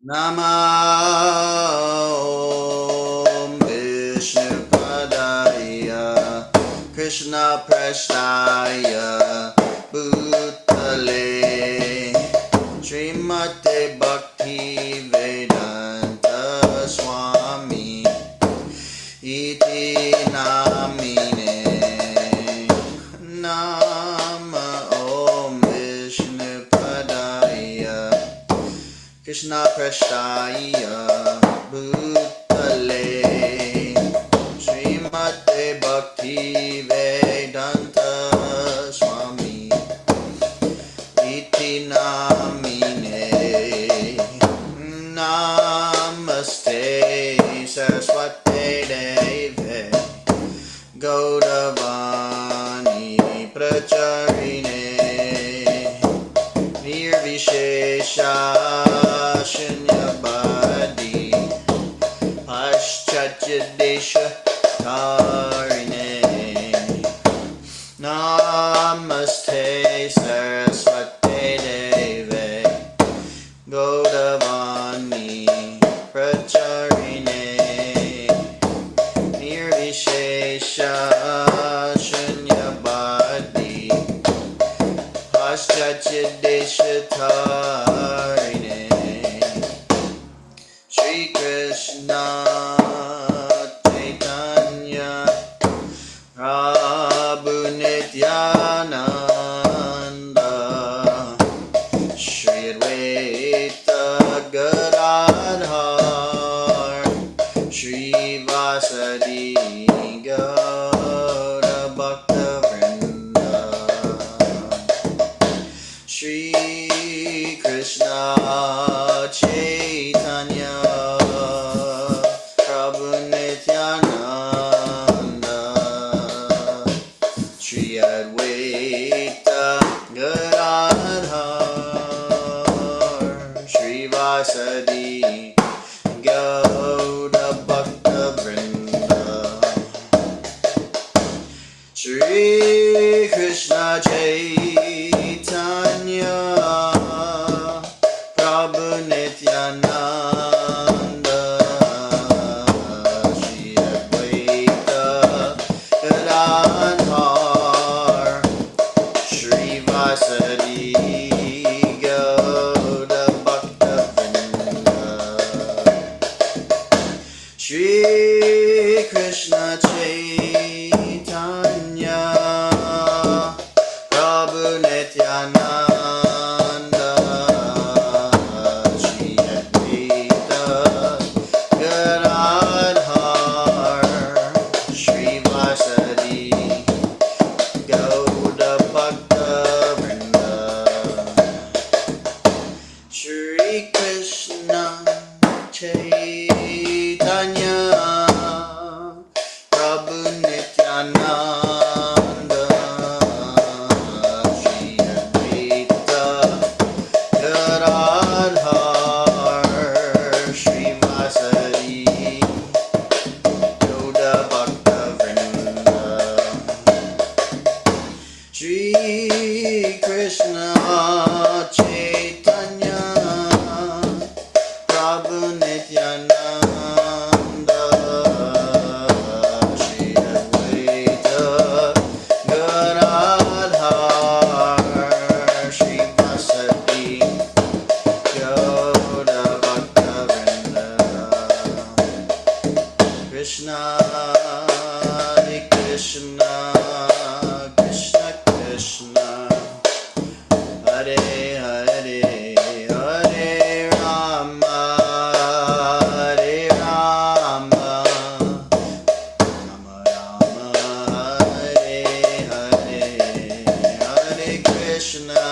Namo Vishnupadaya Krishna Prasthaya Bhutale Srimate Bhakti Vedanta Swami Iti Namine Nama Om Vishnupadaya Krishna Prasthaya Bhutale Srimate Bhakti Vedanta Swami Iti Namine Namaste Saraswate Deve Gaudavani Pracharine Nirvishesha Shunyabadi Paschachadesha Karine Namaste Saraswate Deve Gaudavani Pracharine Nirvishesha Shunyabadi Paschachadeshatarine Shri Krishna Chaitanya Prabhu Nityananda Shri Advaita Gadadhar Shri Vasadi Gaura Bhakta Vrinda Shri Krishna Chaitanya Prabhu Nityananda Shri Advaita Gadadhar Shri Vasadi Gaura Bhakta Vrinda Shri Krishna Chaitanya Prabhu Nityananda Shri Advaita Gadadhar Shri Vasadi Gaura Bhakta Vrinda Shri Krishna Chaitanya Prabhu Nityananda Shri Advaita Gadadhar Shri Vasadi Gaura Bhakta Vrinda Shri Krishna Chaitanya Prabhu Nityananda Shri Advaita Gadadhar Shri Vasadi Gaura Bhakta Vrinda Shri Krishna Chaitanya Prabhu Nityananda Shri Advaita Gadadhar Shri Vasadi Gaura Bhakta Vrinda Krishna Hare Krishna Krishna Krishna Hare Hare Hare Rama Hare Rama Rama Rama Hare Hare Hare Krishna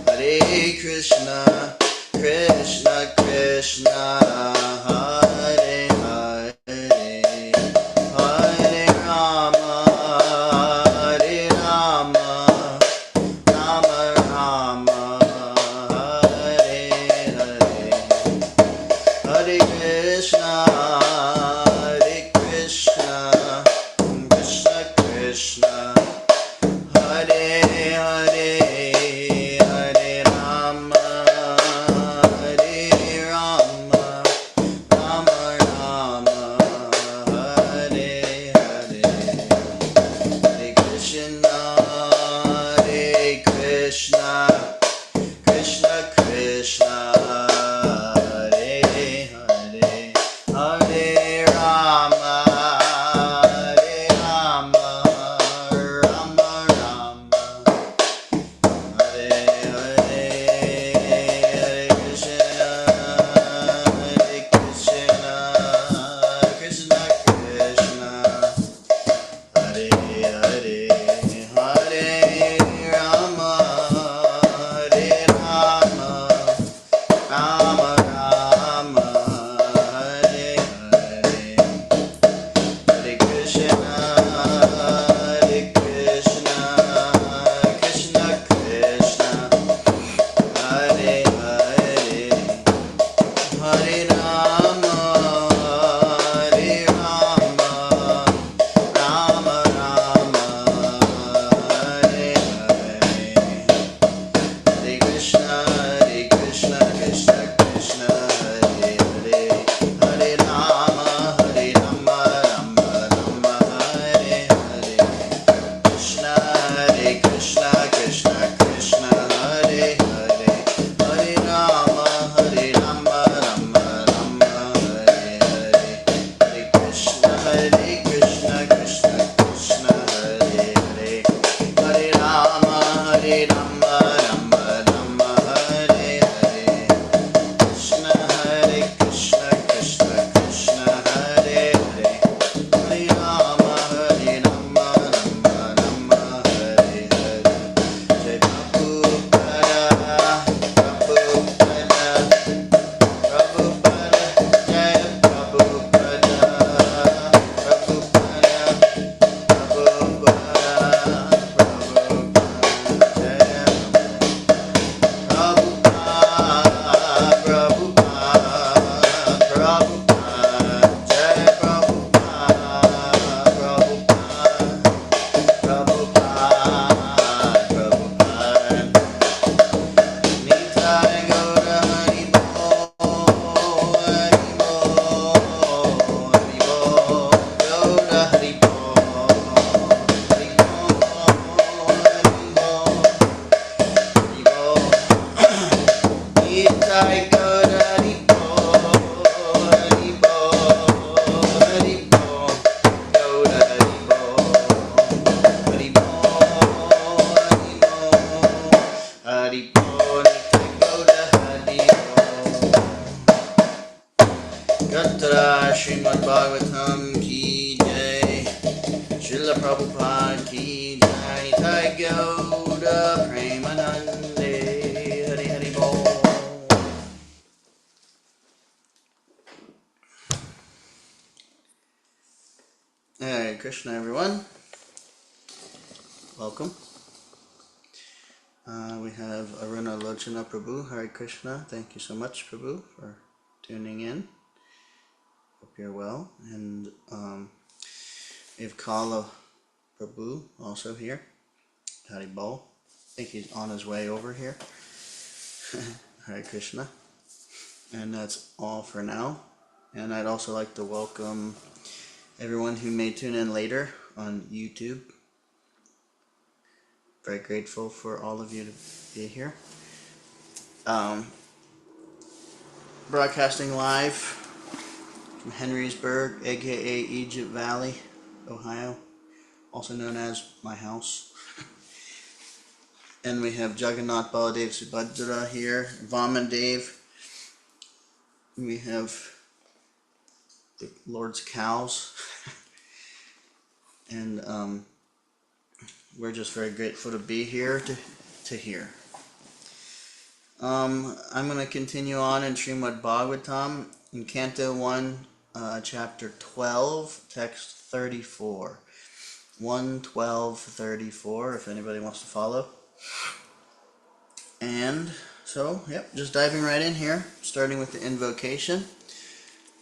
Krishna Krishna Krishna Hare Hare Hare Rama Hare Rama Rama Rama Hare Hare Hare Krishna Krishna Krishna Hare Hare Hare Rama Hare Hare Krishna, Krishna Krishna, Hare Hare, Hare Rama, Rama Rama, Hare Hare, Hare Krishna, Krishna Krishna, Hare Hare, Hare Rama, Rama Rama, Hare Hare, Hare Krishna, Krishna Krishna, Hare Hare, Hare Rama, Rama Rama, Hare Hare, Krishna, Krishna Krishna Krishna, Hare Hare, Hare Rama, Rama Rama, Hare Hare. Jai Prabhupada, Prabhupada, Prabhupada, Jai Prabhupada, Prabhupada, Prabhupada, Prabhupada, Jai Prabhupada, Prabhupada, Prabhupada, Jai Prabhupada, Prabhupada, Prabhupada, Prabhupada. Nitai Gaura Hari Bol, Hari Bol, Hari Bol, Gaura Hari Bol, Hari Bol, Hari Bol, Nitai Gaura Hari Bol, Hari Bol, Hari Bol, Gaura Hari Bol, Hari Bol, Hari Bol, Nitai Gaura Hari Bol. Gatra Srimad Bhagavatam ki jai, Srila Prabhupada ki jai, Nitai Gaura Premanande, Hari Hari Bol. Hare Krishna, everyone. Welcome. We have Aruna Lochana Prabhu. Hare Krishna. Thank you so much, Prabhu, for tuning in. Hope you're well. And we have Kala Prabhu also here. Hari Bol. I think he's on his way over here. Hare Krishna. And that's all for now. And I'd also like to welcome everyone who may tune in later on YouTube. Very grateful for all of you to be here. Broadcasting live from Henrysburg, aka Egypt Valley, Ohio, also known as my house. And we have Jagannath Baladev Subhadra here, Vamandev. We have the Lord's cows. And we're just very grateful to be here to hear. I'm going to continue on in Srimad Bhagavatam in Canto 1, Chapter 12, Text 34. 1:12:34, if anybody wants to follow. And so, just diving right in here, starting with the invocation.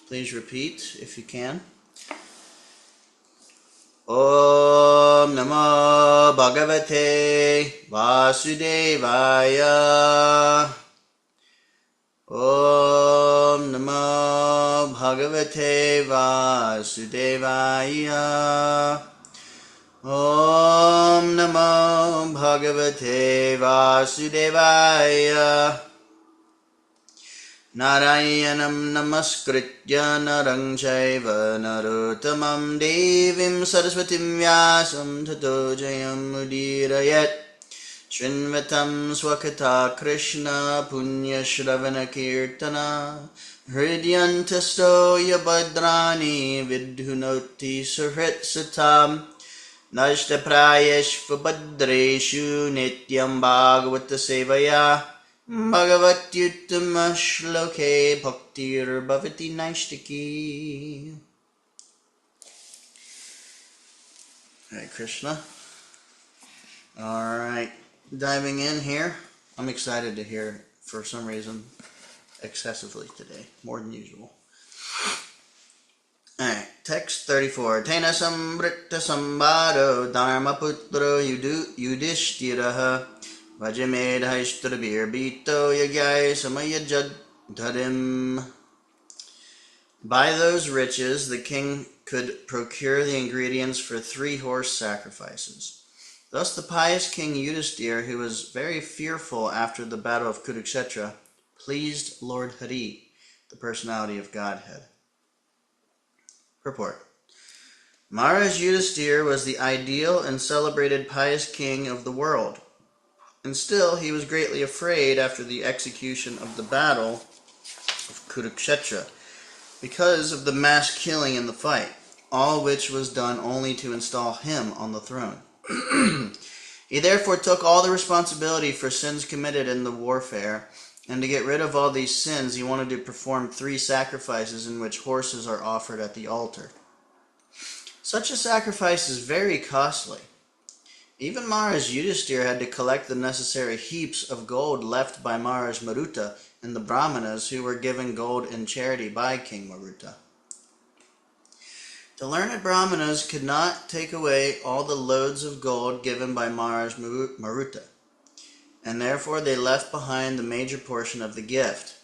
Please repeat if you can. Om Namo Bhagavate Vasudevaya. Om Namo Bhagavate Vasudevaya. Om Namo Bhagavate Vasudevaya. Narayanam namaskritya narang chaiva narottamam devim saraswatim vyasam tato jayam udirayat. Shrinvatam swakata Krishna punya shravana kirtana hridyantasto yabhadrani vidhunoti suhrit satam nashta prayeshva badreshu nityam bhagavata sevaya Bhagavatyuttama shloke bhaktir bhavati naishtiki. Hare Krishna. Alright, diving in here. I'm excited to hear, for some reason, excessively today, more than usual. Alright, text 34. Tena sambritta sambharo dharma putro yudhishthiraha Vajamedhaishtrabhirbhito yagyai samayajadharim. By those riches, the king could procure the ingredients for 3 horse sacrifices. Thus the pious king Yudhisthira, who was very fearful after the battle of Kurukshetra, pleased Lord Hari, the personality of Godhead. Purport. Maharaj Yudhisthira was the ideal and celebrated pious king of the world, and still he was greatly afraid after the execution of the battle of Kurukshetra, because of the mass killing in the fight, all which was done only to install him on the throne. He therefore took all the responsibility for sins committed in the warfare, and to get rid of all these sins he wanted to perform 3 sacrifices in which horses are offered at the altar. Such a sacrifice is very costly. Even Maharaj Yudhisthira had to collect the necessary heaps of gold left by Maharaj Maruta and the Brahmanas who were given gold in charity by King Maruta. The learned Brahmanas could not take away all the loads of gold given by Maharaj Maruta, and therefore they left behind the major portion of the gift.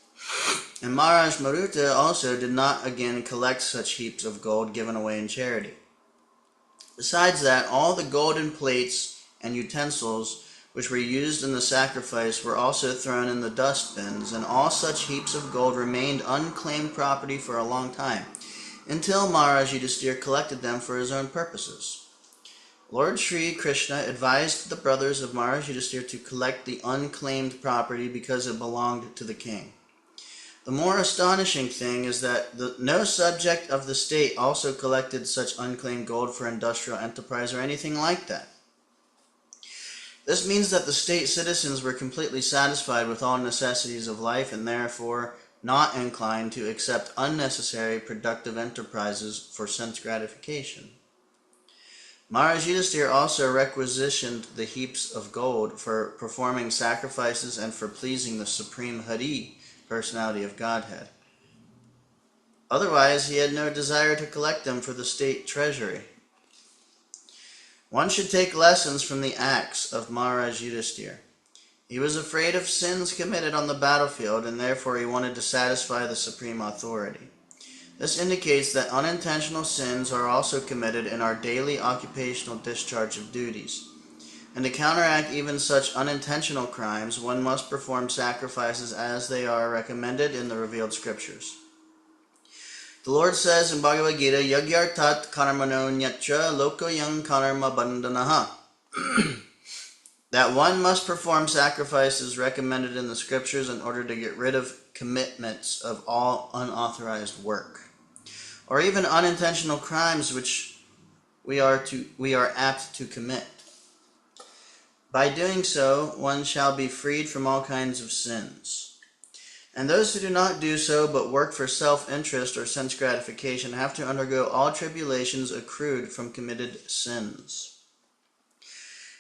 And Maharaj Maruta also did not again collect such heaps of gold given away in charity. Besides that, all the golden plates and utensils which were used in the sacrifice were also thrown in the dustbins, and all such heaps of gold remained unclaimed property for a long time, until Maharaj Yudhisthira collected them for his own purposes. Lord Sri Krishna advised the brothers of Maharaj Yudhisthira to collect the unclaimed property because it belonged to the king. The more astonishing thing is that no subject of the state also collected such unclaimed gold for industrial enterprise or anything like that. This means that the state citizens were completely satisfied with all necessities of life and therefore not inclined to accept unnecessary productive enterprises for sense gratification. Maharaj Yudhisthira also requisitioned the heaps of gold for performing sacrifices and for pleasing the Supreme Hari, personality of Godhead. Otherwise, he had no desire to collect them for the state treasury. One should take lessons from the acts of Maharaj Yudhisthira. He was afraid of sins committed on the battlefield, and therefore he wanted to satisfy the supreme authority. This indicates that unintentional sins are also committed in our daily occupational discharge of duties. And to counteract even such unintentional crimes, one must perform sacrifices as they are recommended in the revealed scriptures. The Lord says in Bhagavad Gita, Yagyartat karmano nyatra lokoyang karma bandhanaha, that one must perform sacrifices recommended in the scriptures in order to get rid of commitments of all unauthorized work, or even unintentional crimes which we are apt to commit. By doing so, one shall be freed from all kinds of sins. And those who do not do so, but work for self-interest or sense gratification, have to undergo all tribulations accrued from committed sins.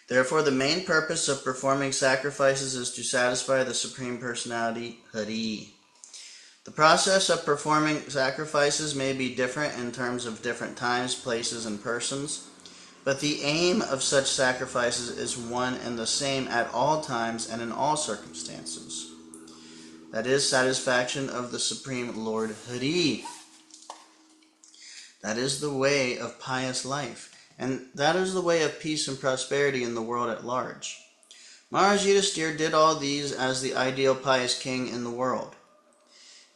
Therefore, the main purpose of performing sacrifices is to satisfy the Supreme Personality, Hari. The process of performing sacrifices may be different in terms of different times, places, and persons, but the aim of such sacrifices is one and the same at all times and in all circumstances. That is, satisfaction of the Supreme Lord Hari. That is the way of pious life, and that is the way of peace and prosperity in the world at large. Maharaj Yudhisthira did all these as the ideal pious king in the world.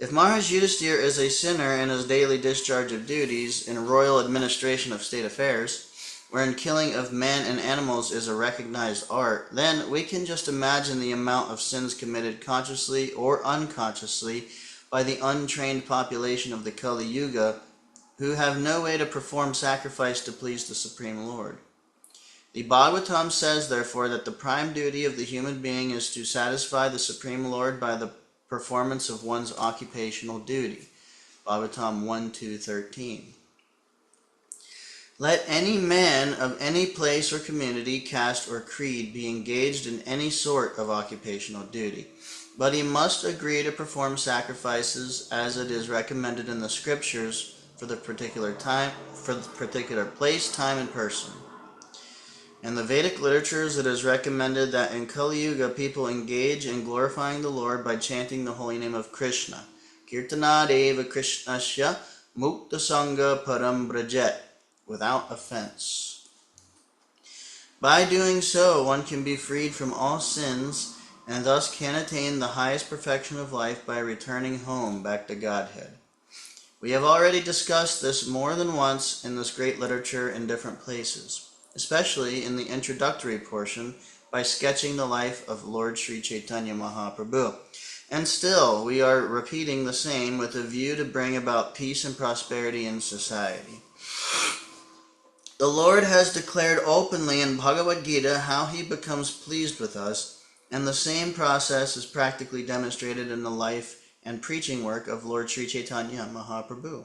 If Maharaj Yudhisthira is a sinner in his daily discharge of duties, in royal administration of state affairs, wherein killing of men and animals is a recognized art, then we can just imagine the amount of sins committed consciously or unconsciously by the untrained population of the Kali Yuga, who have no way to perform sacrifice to please the Supreme Lord. The Bhagavatam says, therefore, that the prime duty of the human being is to satisfy the Supreme Lord by the performance of one's occupational duty. Bhagavatam 1-2-13. Let any man of any place or community, caste or creed be engaged in any sort of occupational duty, but he must agree to perform sacrifices as it is recommended in the scriptures for the particular time, for the particular place, time, and person. In the Vedic literatures, it is recommended that in Kali Yuga, people engage in glorifying the Lord by chanting the holy name of Krishna. Kirtana deva Krishnasya mukta sangha param brajet, without offense. By doing so, one can be freed from all sins and thus can attain the highest perfection of life by returning home back to Godhead. We have already discussed this more than once in this great literature in different places, especially in the introductory portion by sketching the life of Lord Sri Chaitanya Mahaprabhu. And still, we are repeating the same with a view to bring about peace and prosperity in society. The Lord has declared openly in Bhagavad Gita how he becomes pleased with us, and the same process is practically demonstrated in the life and preaching work of Lord Sri Chaitanya Mahaprabhu.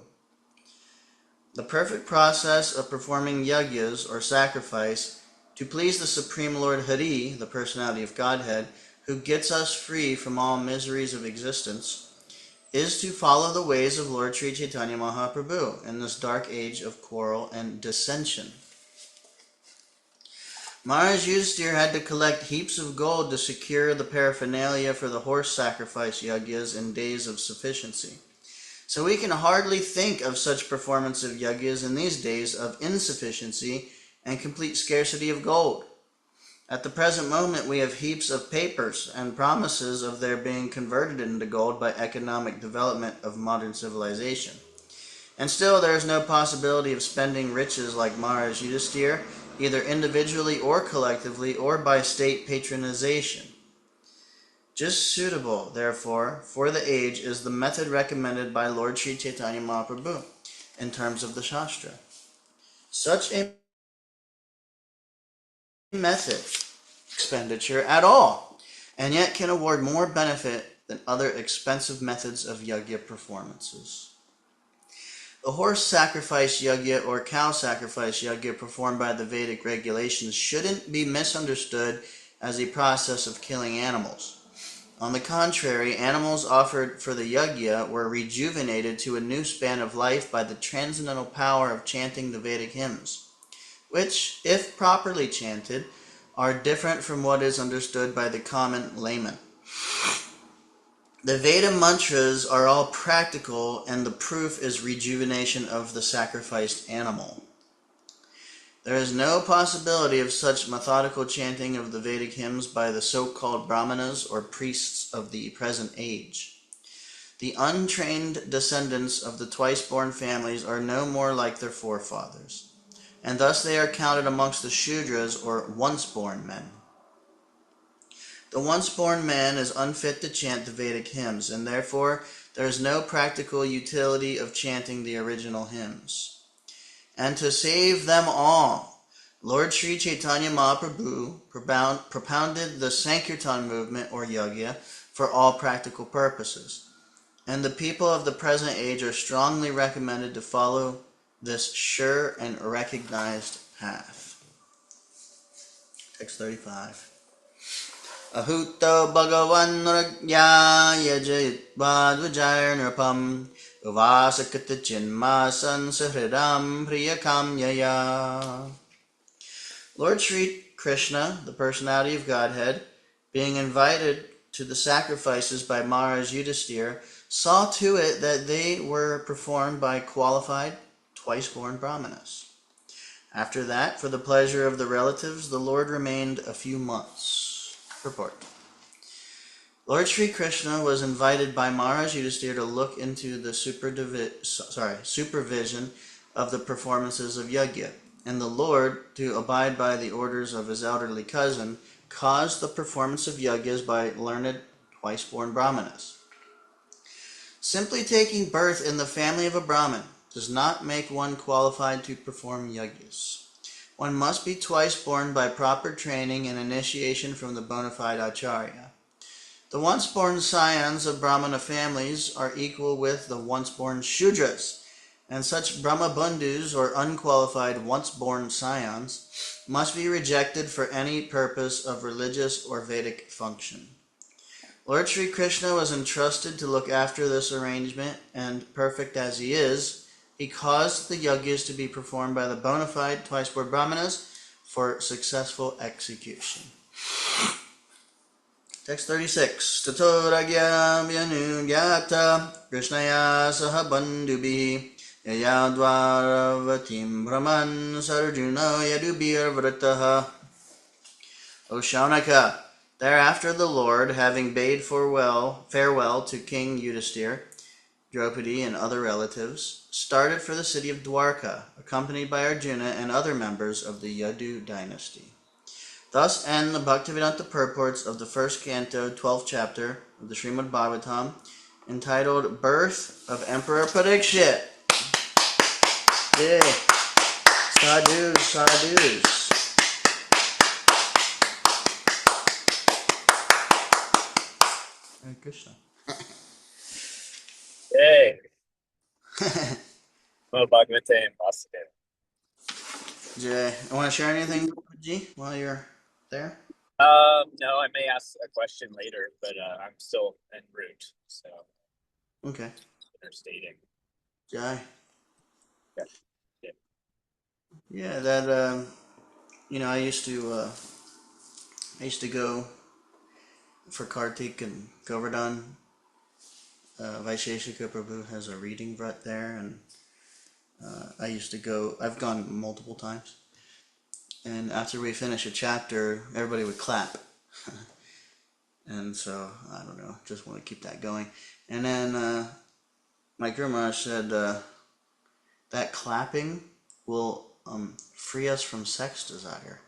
The perfect process of performing yagyas or sacrifice to please the Supreme Lord Hari, the personality of Godhead, who gets us free from all miseries of existence, is to follow the ways of Lord Sri Chaitanya Mahaprabhu in this dark age of quarrel and dissension. Maharaj Yudhisthira had to collect heaps of gold to secure the paraphernalia for the horse sacrifice yagyas in days of sufficiency. So we can hardly think of such performance of yagyas in these days of insufficiency and complete scarcity of gold. At the present moment we have heaps of papers and promises of their being converted into gold by economic development of modern civilization. And still there is no possibility of spending riches like Maharaj Yudhisthira, either individually or collectively, or by state patronization. Just suitable, therefore, for the age is the method recommended by Lord Sri Chaitanya Mahaprabhu in terms of the Shastra. Such a method, expenditure at all, and yet can award more benefit than other expensive methods of yajna performances. The horse sacrifice yajna or cow sacrifice yajna performed by the Vedic regulations shouldn't be misunderstood as a process of killing animals. On the contrary, animals offered for the yajna were rejuvenated to a new span of life by the transcendental power of chanting the Vedic hymns, which, if properly chanted, are different from what is understood by the common layman. The Veda mantras are all practical, and the proof is rejuvenation of the sacrificed animal. There is no possibility of such methodical chanting of the Vedic hymns by the so-called brahmanas or priests of the present age. The untrained descendants of the twice-born families are no more like their forefathers, and thus they are counted amongst the Shudras or once-born men. The once-born man is unfit to chant the Vedic hymns, and therefore there is no practical utility of chanting the original hymns. And to save them all, Lord Sri Chaitanya Mahaprabhu propounded the Sankirtan movement or yajna for all practical purposes, and the people of the present age are strongly recommended to follow this sure and recognized path. Text 35. Ahuto Bhagavan Nuragya Yajayitvad Nrapam Uvasakata Chinmasan Sahridam Priyakam Yaya. Lord Sri Krishna, the personality of Godhead, being invited to the sacrifices by Maharaj Yudhisthira, saw to it that they were performed by qualified, twice-born brahmanas. After that, for the pleasure of the relatives, the Lord remained a few months. Purport. Lord Sri Krishna was invited by Maharaj Yudhisthira to look into the supervision of the performances of yajna, and the Lord, to abide by the orders of his elderly cousin, caused the performance of yajnas by learned twice-born brahmanas. Simply taking birth in the family of a Brahmin does not make one qualified to perform yajnas. One must be twice born by proper training and initiation from the bona fide acharya. The once-born scions of Brahmana families are equal with the once-born Shudras, and such Brahma Bandhus or unqualified once-born scions must be rejected for any purpose of religious or Vedic function. Lord Sri Krishna was entrusted to look after this arrangement, and perfect as he is, he caused the yajnas to be performed by the bona fide twice-born brahmanas for successful execution. Text 36. Tato ragya vyanugyata krishnaya saha bandhubi yayadvaravatim brahman sarjuna yadubir vrataha. O Shaunaka, thereafter the Lord, having bade farewell to King Yudhisthira, Draupadi, and other relatives, started for the city of Dwarka, accompanied by Arjuna and other members of the Yadu dynasty. Thus end the Bhaktivedanta purports of the first canto, 12th chapter of the Srimad Bhagavatam, entitled Birth of Emperor Parikshit. Yay! Sadhus, sadhus. Hare Krishna. Yay! Bhagavatam, Vasudev. Jay, I want to share anything, G, while you're there? No, I may ask a question later, but I'm still en route, so Okay. interstating. Jai. Yeah. Yeah, that I used to go for Kartik and Govardhan. Vaisheshika Prabhu has a reading vrat there, and I used to go. I've gone multiple times, and after we finish a chapter, everybody would clap. And so I don't know, just want to keep that going. And then my Guru Maharaj said that clapping will free us from sex desire.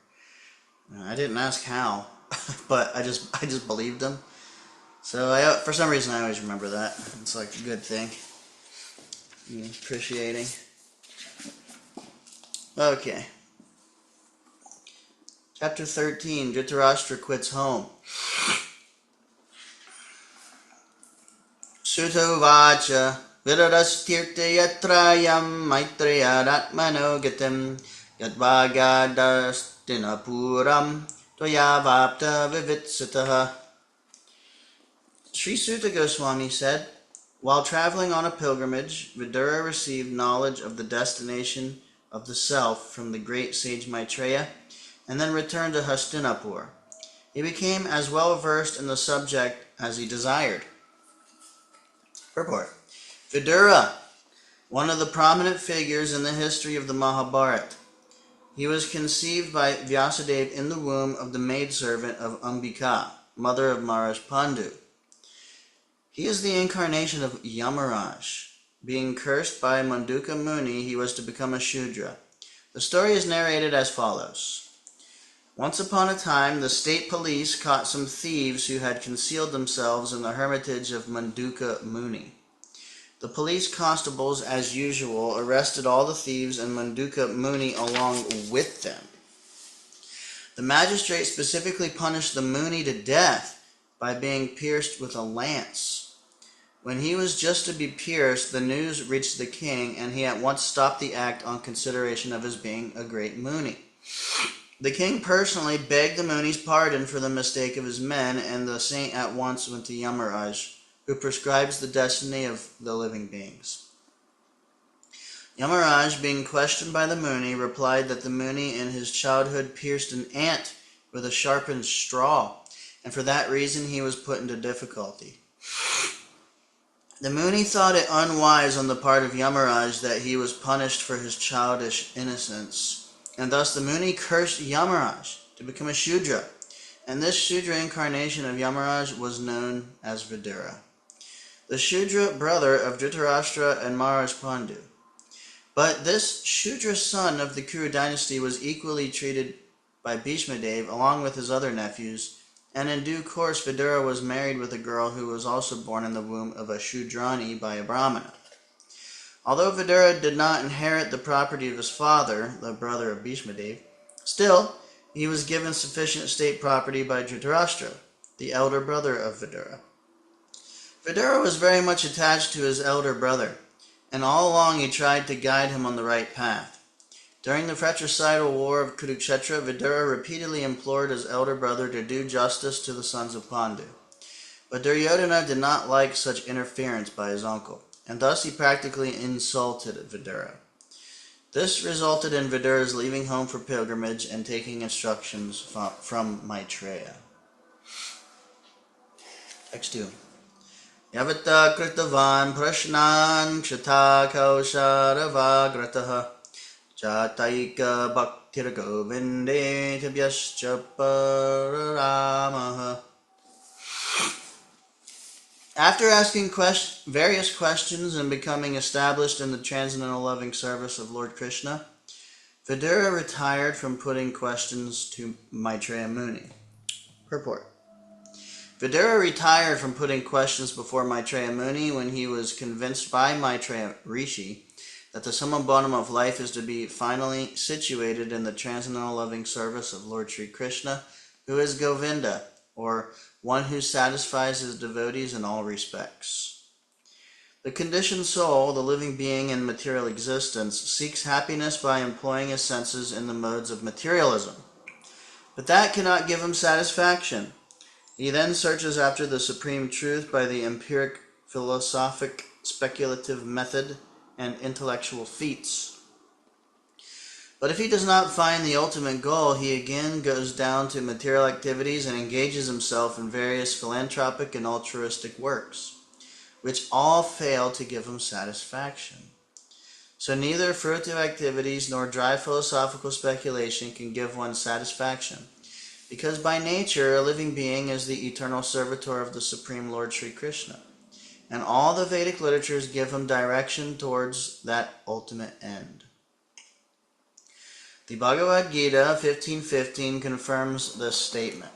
I didn't ask how, but I just believed him. So for some reason I always remember that. It's like a good thing. Appreciating. Okay. Chapter 13, Dhritarashtra quits home. Sutta vacha viradastirtha yatrayam maitreyadatmano gatim yadvagadastinapuram tvayavapta vivitsataha. Sri Sutta Goswami said, while traveling on a pilgrimage, Vidura received knowledge of the destination of the self from the great sage Maitreya, and then returned to Hastinapur. He became as well versed in the subject as he desired. Purport. Vidura, one of the prominent figures in the history of the Mahabharata. He was conceived by Vyasadeva in the womb of the maidservant of Ambika, mother of Maharaj Pandu. He is the incarnation of Yamaraj. Being cursed by Manduka Muni, he was to become a Shudra. The story is narrated as follows. Once upon a time, the state police caught some thieves who had concealed themselves in the hermitage of Manduka Muni. The police constables, as usual, arrested all the thieves and Manduka Muni along with them. The magistrate specifically punished the Muni to death by being pierced with a lance. When he was just to be pierced, the news reached the king, and he at once stopped the act on consideration of his being a great Muni. The king personally begged the Muni's pardon for the mistake of his men, and the saint at once went to Yamaraj, who prescribes the destiny of the living beings. Yamaraj, being questioned by the Muni, replied that the Muni in his childhood pierced an ant with a sharpened straw, and for that reason he was put into difficulty. The Muni thought it unwise on the part of Yamaraj that he was punished for his childish innocence, and thus the Muni cursed Yamaraj to become a Shudra, and this Shudra incarnation of Yamaraj was known as Vidura, the Shudra brother of Dhritarashtra and Maharaj Pandu. But this Shudra son of the Kuru dynasty was equally treated by Bhishma Dev along with his other nephews, and in due course Vidura was married with a girl who was also born in the womb of a Shudrani by a Brahmana. Although Vidura did not inherit the property of his father, the brother of Bhishma Dev, still he was given sufficient state property by Dhritarashtra, the elder brother of Vidura. Vidura was very much attached to his elder brother, and all along he tried to guide him on the right path. During the fratricidal war of Kurukshetra, Vidura repeatedly implored his elder brother to do justice to the sons of Pandu. But Duryodhana did not like such interference by his uncle, and thus he practically insulted Vidura. This resulted in Vidura's leaving home for pilgrimage and taking instructions from Maitreya. X2. Yavata kritavan prashnan kshata kaushadavagrataha jataika bhaktir govinde tabhyascha paramaha. After asking various questions and becoming established in the transcendental loving service of Lord Krishna, Vidura retired from putting questions to Maitreya Muni. Purport. Vidura retired from putting questions before Maitreya Muni when he was convinced by Maitreya Rishi that the summum bonum of life is to be finally situated in the transcendental loving service of Lord Sri Krishna, who is Govinda, or one who satisfies his devotees in all respects. The conditioned soul, the living being in material existence, seeks happiness by employing his senses in the modes of materialism. But that cannot give him satisfaction. He then searches after the supreme truth by the empiric, philosophic, speculative method and intellectual feats. But if he does not find the ultimate goal, he again goes down to material activities and engages himself in various philanthropic and altruistic works, which all fail to give him satisfaction. So neither fruitive activities nor dry philosophical speculation can give one satisfaction, because by nature a living being is the eternal servitor of the Supreme Lord Sri Krishna, and all the Vedic literatures give him direction towards that ultimate end. The Bhagavad Gita 15:15 confirms this statement.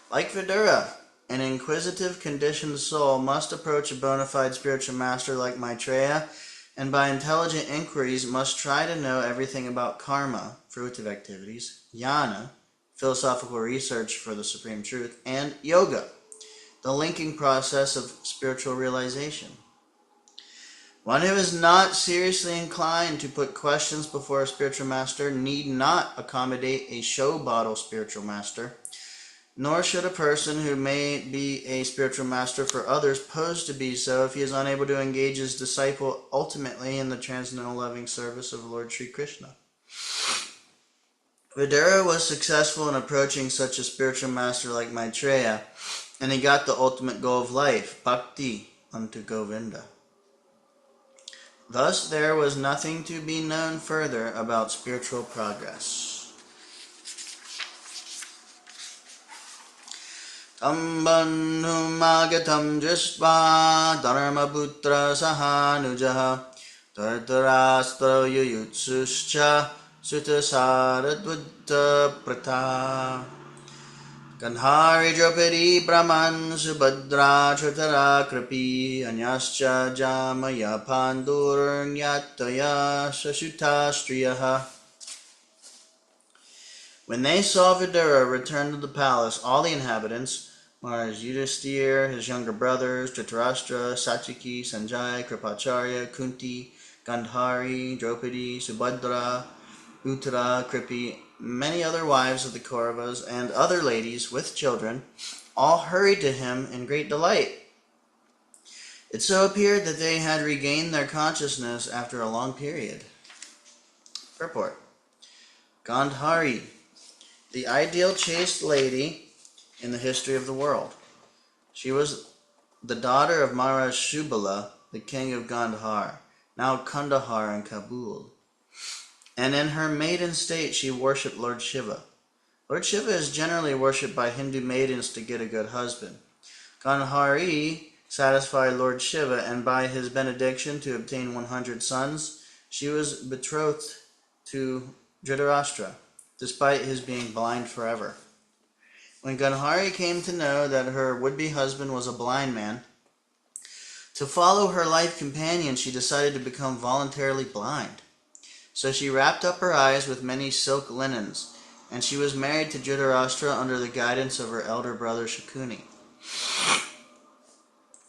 Like Vidura, an inquisitive, conditioned soul must approach a bona fide spiritual master like Maitreya, and by intelligent inquiries must try to know everything about karma, fruitive activities, jnana, philosophical research for the supreme truth, and yoga, the linking process of spiritual realization. One who is not seriously inclined to put questions before a spiritual master need not accommodate a show bottle spiritual master, nor should a person who may be a spiritual master for others pose to be so if he is unable to engage his disciple ultimately in the transcendental loving service of Lord Sri Krishna. Vidura was successful in approaching such a spiritual master like Maitreya, and he got the ultimate goal of life, bhakti, unto Govinda. Thus there was nothing to be known further about spiritual progress. Tam bandhum agatam drisva dharmaputra sahanujaha tartarastra yuyutsuscha sutasaradvutta prata Gandhari Draupadi Brahman Subhadra Chatara Kripi Anyascha Jamaya Pandur Nyataya Sashuta Striyaha. When they saw Vidura return to the palace, all the inhabitants, Maharaj Yudhisthira, his younger brothers, Dhritarashtra, Satyaki, Sanjaya, Kripacharya, Kunti, Gandhari, Draupadi, Subhadra, Uttara, Kripi, many other wives of the Kauravas, and other ladies with children, all hurried to him in great delight. It so appeared that they had regained their consciousness after a long period. Purport. Gandhari, the ideal chaste lady in the history of the world. She was the daughter of Maharaj Shubala, the king of Gandhar, now Kandahar and Kabul. And in her maiden state she worshipped Lord Shiva. Lord Shiva is generally worshipped by Hindu maidens to get a good husband. Gandhari satisfied Lord Shiva, and by his benediction to obtain 100 sons, she was betrothed to Dhritarashtra, despite his being blind forever. When Gandhari came to know that her would-be husband was a blind man, to follow her life companion, she decided to become voluntarily blind. So she wrapped up her eyes with many silk linens, and she was married to Dhritarashtra under the guidance of her elder brother Shakuni.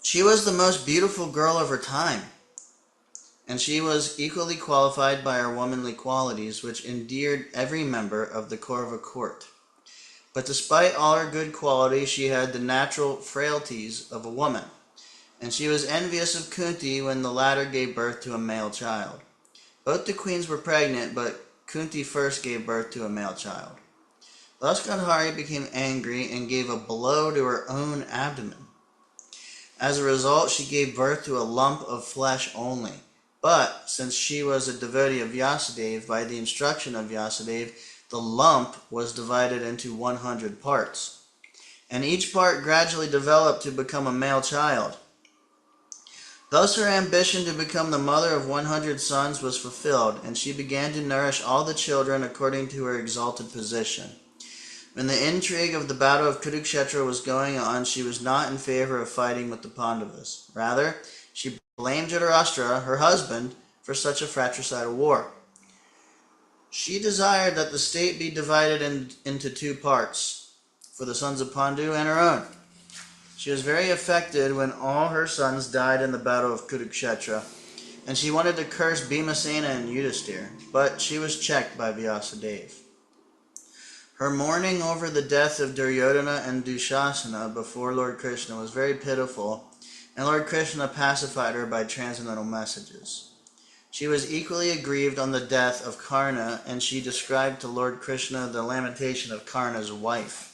She was the most beautiful girl of her time, and she was equally qualified by her womanly qualities, which endeared every member of the Kaurava court. But despite all her good qualities, she had the natural frailties of a woman, and she was envious of Kunti when the latter gave birth to a male child. Both the queens were pregnant, but Kunti first gave birth to a male child. Thus Gandhari became angry and gave a blow to her own abdomen. As a result, she gave birth to a lump of flesh only. But since she was a devotee of Vyasadeva, by the instruction of Vyasadeva, the lump was divided into 100 parts, and each part gradually developed to become a male child. Thus her ambition to become the mother of 100 sons was fulfilled, and she began to nourish all the children according to her exalted position. When the intrigue of the battle of Kurukshetra was going on, she was not in favor of fighting with the Pandavas. Rather, she blamed Dhritarashtra, her husband, for such a fratricidal war. She desired that the state be divided into two parts, for the sons of Pandu and her own. She was very affected when all her sons died in the battle of Kurukshetra, and she wanted to curse Bhimasena and Yudhisthira, but she was checked by Vyasadeva. Her mourning over the death of Duryodhana and Dushasana before Lord Krishna was very pitiful, and Lord Krishna pacified her by transcendental messages. She was equally aggrieved on the death of Karna, and she described to Lord Krishna the lamentation of Karna's wife.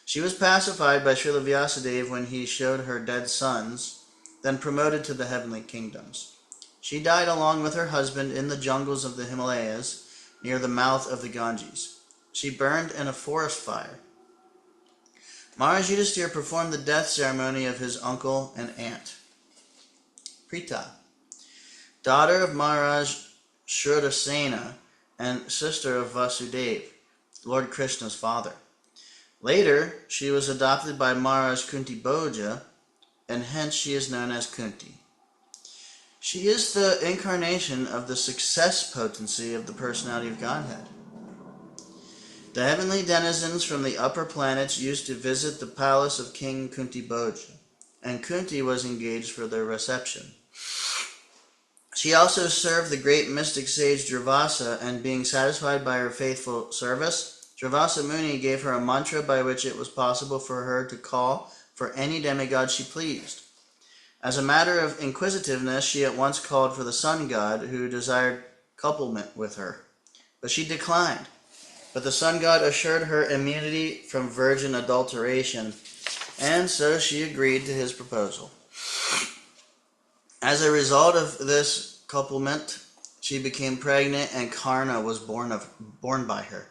She was pacified by Srila Vyasadeva when he showed her dead sons, then promoted to the heavenly kingdoms. She died along with her husband in the jungles of the Himalayas, near the mouth of the Ganges. She burned in a forest fire. Maharaj Yudhisthira performed the death ceremony of his uncle and aunt. Prita, daughter of Maharaj Shrodasena and sister of Vasudeva, Lord Krishna's father. Later, she was adopted by Maharaj Kunti Bhoja, and hence she is known as Kunti. She is the incarnation of the success potency of the personality of Godhead. The heavenly denizens from the upper planets used to visit the palace of King Kunti Bhoja, and Kunti was engaged for their reception. She also served the great mystic sage Durvasa, and being satisfied by her faithful service, Durvasa Muni gave her a mantra by which it was possible for her to call for any demigod she pleased. As a matter of inquisitiveness, she at once called for the sun god, who desired couplement with her, but she declined. But the sun god assured her immunity from virgin adulteration, and so she agreed to his proposal. As a result of this couplement, she became pregnant, and Karna was born by her.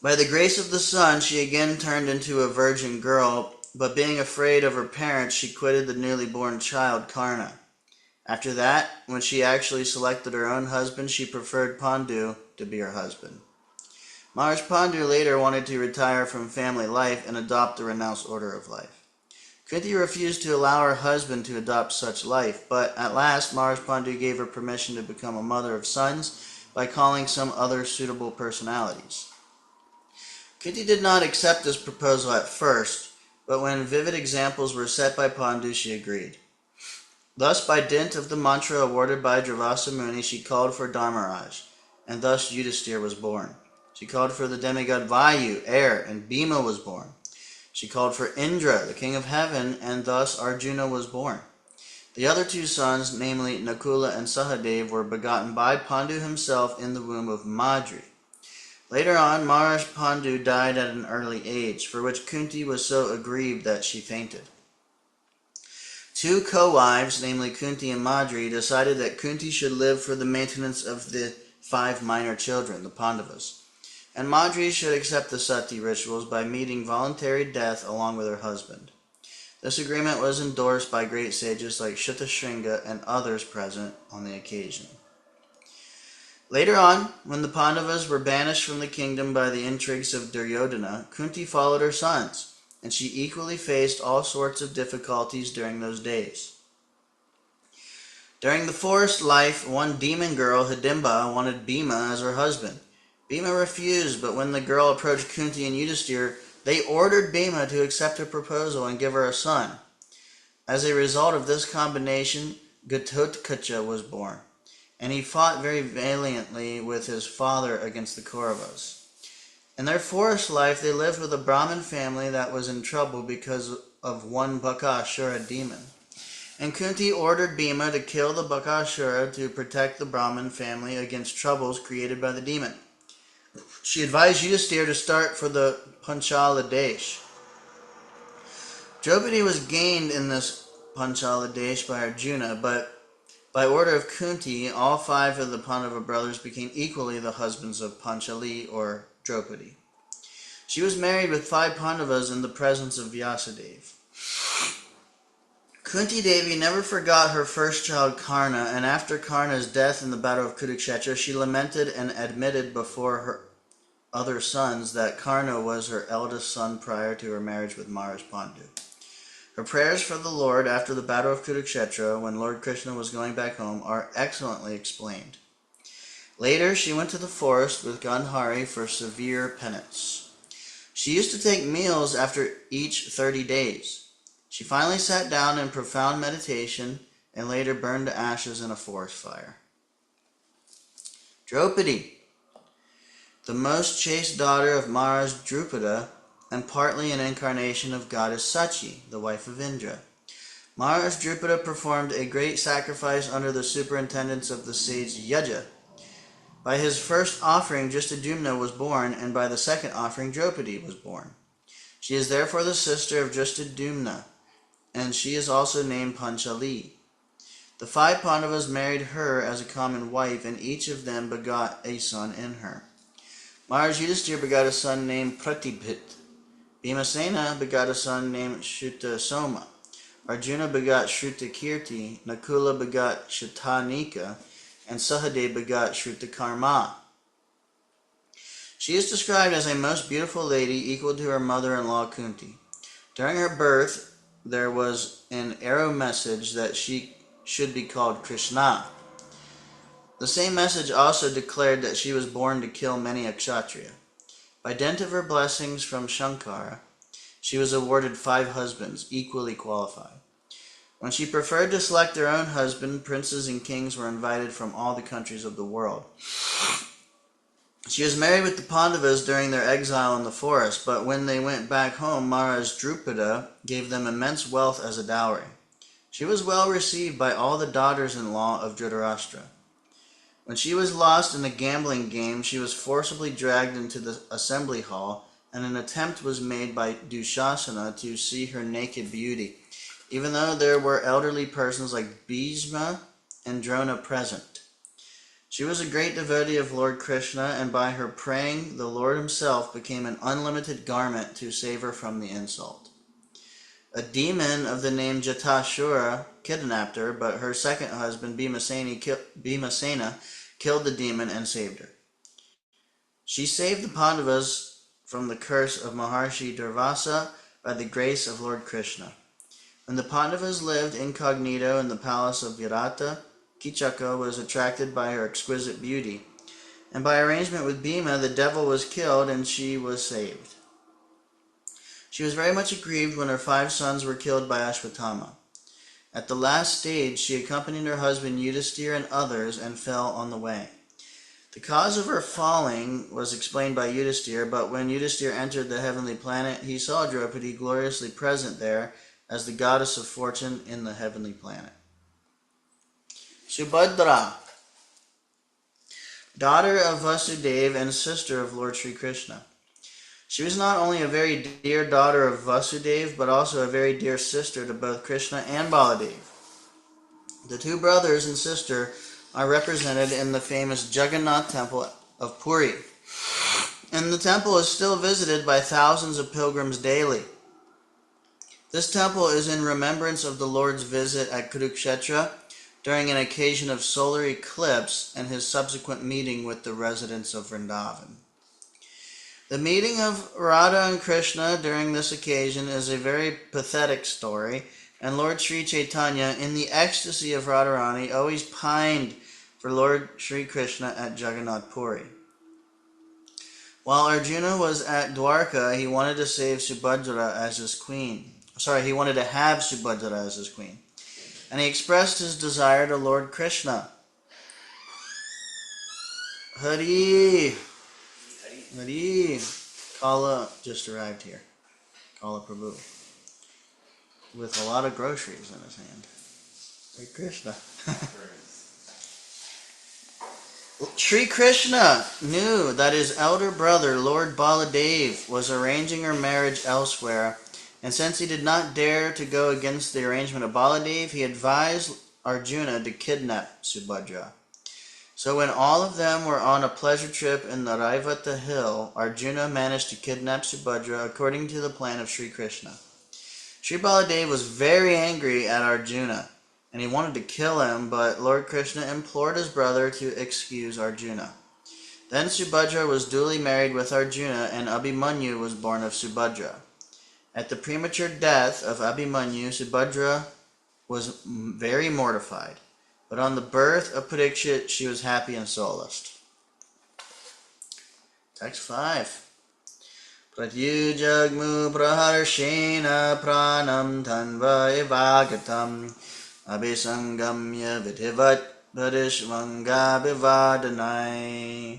By the grace of the sun, she again turned into a virgin girl, but being afraid of her parents, she quitted the newly born child, Karna. After that, when she actually selected her own husband, she preferred Pandu to be her husband. Maharaj Pandu later wanted to retire from family life and adopt the renounced order of life. Kunti refused to allow her husband to adopt such life, but at last Maharaj Pandu gave her permission to become a mother of sons by calling some other suitable personalities. Kunti did not accept this proposal at first, but when vivid examples were set by Pandu, she agreed. Thus, by dint of the mantra awarded by Durvasa Muni, she called for Dharmaraj, and thus Yudhisthira was born. She called for the demigod Vayu, air, and Bhima was born. She called for Indra, the king of heaven, and thus Arjuna was born. The other two sons, namely Nakula and Sahadev, were begotten by Pandu himself in the womb of Madri. Later on, Maharaj Pandu died at an early age, for which Kunti was so aggrieved that she fainted. Two co-wives, namely Kunti and Madri, decided that Kunti should live for the maintenance of the 5 minor children, the Pandavas, and Madri should accept the sati rituals by meeting voluntary death along with her husband. This agreement was endorsed by great sages like Shutasringa and others present on the occasion. Later on, when the Pandavas were banished from the kingdom by the intrigues of Duryodhana, Kunti followed her sons, and she equally faced all sorts of difficulties during those days. During the forest life, one demon girl, Hidimba, wanted Bhima as her husband. Bhima refused, but when the girl approached Kunti and Yudhisthira, they ordered Bhima to accept her proposal and give her a son. As a result of this combination, Gatotkacha was born, and he fought very valiantly with his father against the Kauravas. In their forest life, they lived with a Brahmin family that was in trouble because of one Bakashura demon. And Kunti ordered Bhima to kill the Bakasura to protect the Brahmin family against troubles created by the demon. She advised Yudhisthira to start for the Panchala Desh. Draupadi was gained in this Panchala Desh by Arjuna, but by order of Kunti, all 5 of the Pandava brothers became equally the husbands of Panchali or Draupadi. She was married with 5 Pandavas in the presence of Vyasadeva. Kunti Devi never forgot her first child Karna, and after Karna's death in the battle of Kurukshetra, she lamented and admitted before her other sons that Karna was her eldest son prior to her marriage with Maharaj Pandu. Her prayers for the Lord after the battle of Kurukshetra, when Lord Krishna was going back home, are excellently explained. Later, she went to the forest with Gandhari for severe penance. She used to take meals after each 30 days. She finally sat down in profound meditation and later burned to ashes in a forest fire. Draupadi, the most chaste daughter of Maharaj Drupada and partly an incarnation of goddess Sachi, the wife of Indra. Maharaj Drupada performed a great sacrifice under the superintendence of the sage Yaja. By his first offering, Dristadumna was born, and by the second offering, Draupadi was born. She is therefore the sister of Dristadumna, and she is also named Panchali. The 5 Pandavas married her as a common wife, and each of them begot a son in her. Maharaj Yudhisthira begot a son named Pratibhit. Bhimasena begot a son named Shrutasoma. Arjuna begot Shrutakirti. Nakula begot Shatanika. And Sahadev begot Shrutakarma. She is described as a most beautiful lady equal to her mother-in-law Kunti. During her birth, there was an arrow message that she should be called Krishna. The same message also declared that she was born to kill many a Kshatriya. By dint of her blessings from Shankara, she was awarded 5 husbands, equally qualified. When she preferred to select her own husband, princes and kings were invited from all the countries of the world. She was married with the Pandavas during their exile in the forest, but when they went back home, Maharaj Drupada gave them immense wealth as a dowry. She was well received by all the daughters-in-law of Dhritarashtra. When she was lost in a gambling game, she was forcibly dragged into the assembly hall, and an attempt was made by Dushasana to see her naked beauty, even though there were elderly persons like Bhishma and Drona present. She was a great devotee of Lord Krishna, and by her praying, the Lord himself became an unlimited garment to save her from the insult. A demon of the name Jatashura kidnapped her, but her second husband, Bhimasena, killed the demon and saved her. She saved the Pandavas from the curse of Maharshi Durvasa by the grace of Lord Krishna. When the Pandavas lived incognito in the palace of Virata, Kichaka was attracted by her exquisite beauty, and by arrangement with Bhima, the devil was killed and she was saved. She was very much aggrieved when her 5 sons were killed by Ashwatthama. At the last stage, she accompanied her husband Yudhisthira and others and fell on the way. The cause of her falling was explained by Yudhisthira, but when Yudhisthira entered the heavenly planet, he saw Draupadi gloriously present there as the goddess of fortune in the heavenly planet. Subhadra, daughter of Vasudeva and sister of Lord Sri Krishna. She was not only a very dear daughter of Vasudeva, but also a very dear sister to both Krishna and Baladev. The 2 brothers and sister are represented in the famous Jagannath temple of Puri, and the temple is still visited by thousands of pilgrims daily. This temple is in remembrance of the Lord's visit at Kurukshetra during an occasion of solar eclipse and his subsequent meeting with the residents of Vrindavan. The meeting of Radha and Krishna during this occasion is a very pathetic story, and Lord Sri Chaitanya, in the ecstasy of Radharani, always pined for Lord Sri Krishna at Jagannath Puri. While Arjuna was at Dwarka, he wanted to save Subhadra as his queen. He wanted to have Subhadra as his queen. And he expressed his desire to Lord Krishna. Hari! Hari! Kala just arrived here. Kala Prabhu. With a lot of groceries in his hand. Hare Krishna. Sri Krishna knew that his elder brother, Lord Baladev, was arranging her marriage elsewhere, and since he did not dare to go against the arrangement of Baladev, he advised Arjuna to kidnap Subhadra. So when all of them were on a pleasure trip in the Raivata hill, Arjuna managed to kidnap Subhadra according to the plan of Sri Krishna. Sri Baladev was very angry at Arjuna, and he wanted to kill him, but Lord Krishna implored his brother to excuse Arjuna. Then Subhadra was duly married with Arjuna, and Abhimanyu was born of Subhadra. At the premature death of Abhimanyu, Subhadra was very mortified, but on the birth of Parikshit, she was happy and solaced. Text 5. Pratyujagmu praharshena pranam tanva evagatam abhisangamya vidhivat padishvangabhivadanai.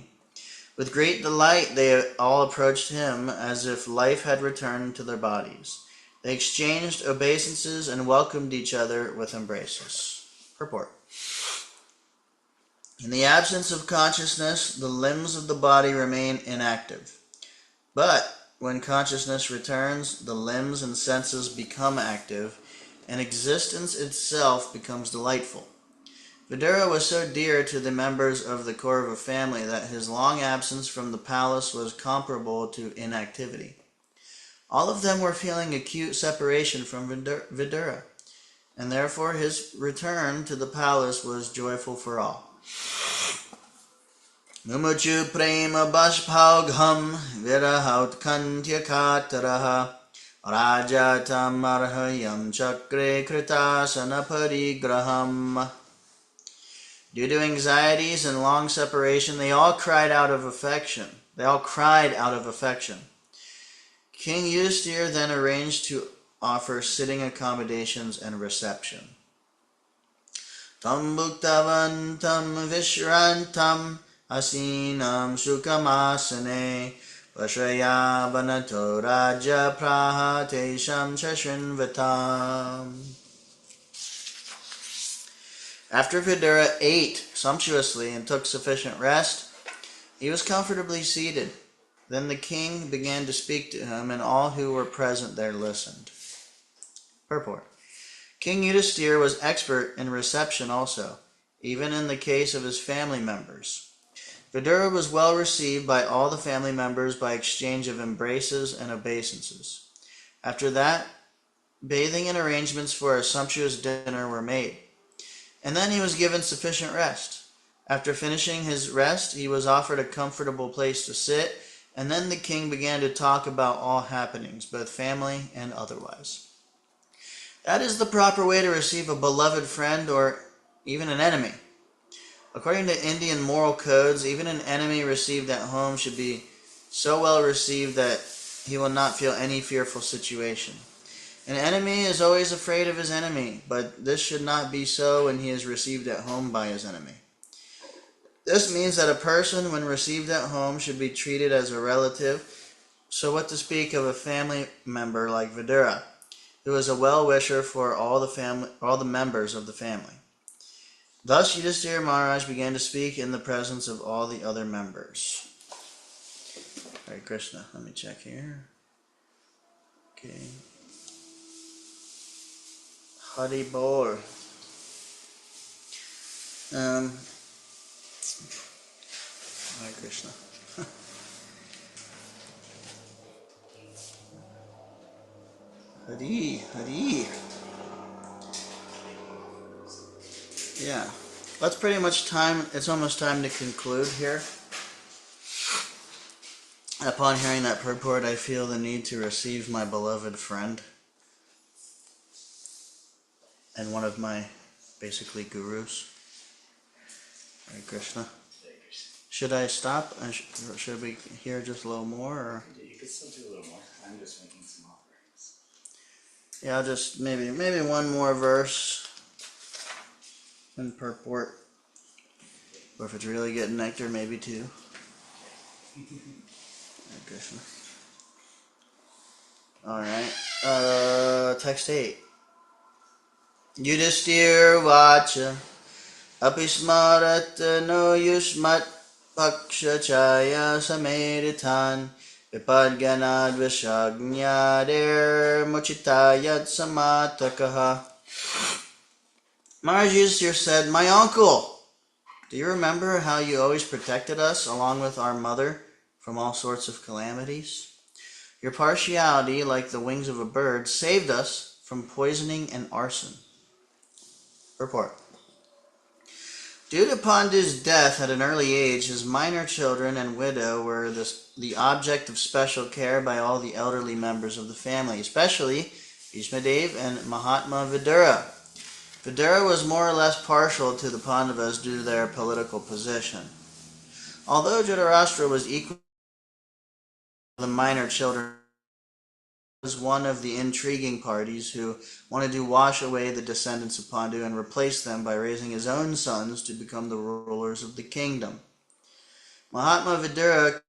With great delight they all approached him as if life had returned to their bodies. They exchanged obeisances and welcomed each other with embraces. Purport. In the absence of consciousness, the limbs of the body remain inactive. But when consciousness returns, the limbs and senses become active, and existence itself becomes delightful. Vidura was so dear to the members of the Kaurava family that his long absence from the palace was comparable to inactivity. All of them were feeling acute separation from Vidura, and therefore his return to the palace was joyful for all. Mumuchu prema bashbhaugham virahaut kantyakataraha rajatam arhayam chakre kritasana parigraham. Due to anxieties and long separation, they all cried out of affection. King Yudhisthira then arranged to offer sitting accommodations and reception. Tam bhuktavantam vishrantam asinam sukamasane vashraya banato raja prahatesham chashrinvatam. After Vidura ate sumptuously and took sufficient rest, he was comfortably seated. Then the king began to speak to him, and all who were present there listened. Purport. King Yudhisthira was expert in reception also, even in the case of his family members. Vidura was well received by all the family members by exchange of embraces and obeisances. After that, bathing and arrangements for a sumptuous dinner were made, and then he was given sufficient rest. After finishing his rest, he was offered a comfortable place to sit, and then the king began to talk about all happenings, both family and otherwise. That is the proper way to receive a beloved friend or even an enemy. According to Indian moral codes, even an enemy received at home should be so well received that he will not feel any fearful situation. An enemy is always afraid of his enemy, but this should not be so when he is received at home by his enemy. This means that a person, when received at home, should be treated as a relative, so what to speak of a family member like Vidura, who is a well-wisher for all the members of the family. Thus Yudhisthira Maharaj began to speak in the presence of all the other members. Hare Krishna. Let me check here. Okay. Hari Bol. Hare Krishna. Hari. Yeah. That's pretty much time. It's almost time to conclude here. Upon hearing that purport, I feel the need to receive my beloved friend and one of my, basically, gurus. Hare Krishna. Should I stop? Should we hear just a little more? Or? You could still do a little more. I'm just making some offerings. Yeah, I'll just maybe one more verse and purport. Or if it's really getting nectar, maybe two. Hare Krishna. Alright. Text 8. Yudhisthira vacha apismarat no yushmat pakshachaya sameditan vipadganad vishagnadir mochitayat samatakaha. Maharaj Yudhisthira said, "My uncle, do you remember how you always protected us, along with our mother, from all sorts of calamities? Your partiality, like the wings of a bird, saved us from poisoning and arson." Purport. Due to Pandu's death at an early age, his minor children and widow were the object of special care by all the elderly members of the family, especially Bhishmadev and Mahatma Vidura. Vidura was more or less partial to the Pandavas due to their political position. Although Dhritarashtra was equal to the minor children, was one of the intriguing parties who wanted to wash away the descendants of Pandu and replace them by raising his own sons to become the rulers of the kingdom. Mahatma Vidura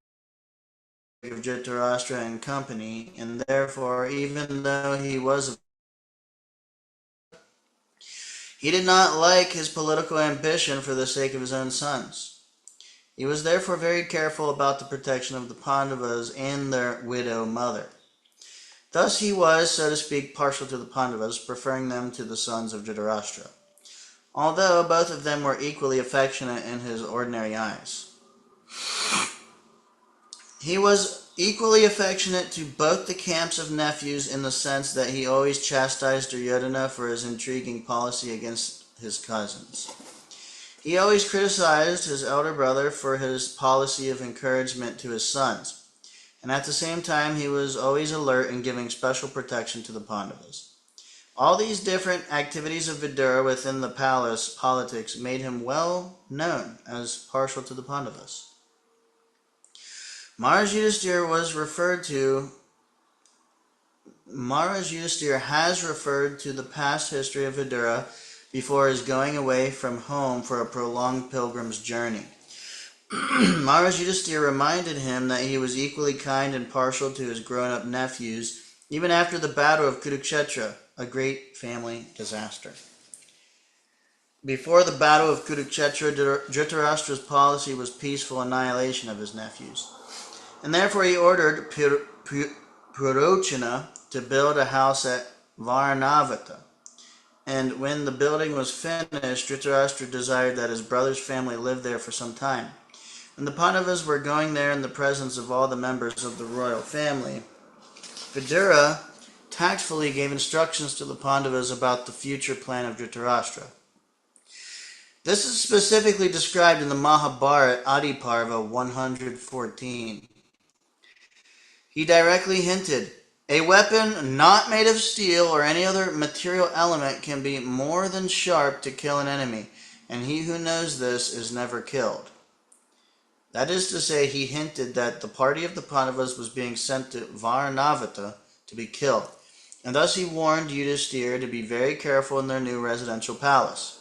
of Dhritarashtra and company, and therefore, even though he did not like his political ambition for the sake of his own sons. He was therefore very careful about the protection of the Pandavas and their widow mother. Thus he was, so to speak, partial to the Pandavas, preferring them to the sons of Dhritarashtra, although both of them were equally affectionate in his ordinary eyes. He was equally affectionate to both the camps of nephews in the sense that he always chastised Duryodhana for his intriguing policy against his cousins. He always criticized his elder brother for his policy of encouragement to his sons, and at the same time he was always alert in giving special protection to the Pandavas. All these different activities of Vidura within the palace politics made him well known as partial to the Pandavas. Maharaj Yudhisthira has referred to the past history of Vidura before his going away from home for a prolonged pilgrim's journey. Maharaj Yudhisthira reminded him that he was equally kind and partial to his grown-up nephews, even after the battle of Kurukshetra, a great family disaster. Before the battle of Kurukshetra, Dhritarashtra's policy was peaceful annihilation of his nephews, and therefore he ordered Purochana to build a house at Varanavata. And when the building was finished, Dhritarashtra desired that his brother's family live there for some time. When the Pandavas were going there in the presence of all the members of the royal family, Vidura tactfully gave instructions to the Pandavas about the future plan of Dhritarashtra. This is specifically described in the Mahabharata Adiparva 114. He directly hinted, "A weapon not made of steel or any other material element can be more than sharp to kill an enemy, and he who knows this is never killed." That is to say, he hinted that the party of the Pandavas was being sent to Varanavata to be killed, and thus he warned Yudhisthira to be very careful in their new residential palace.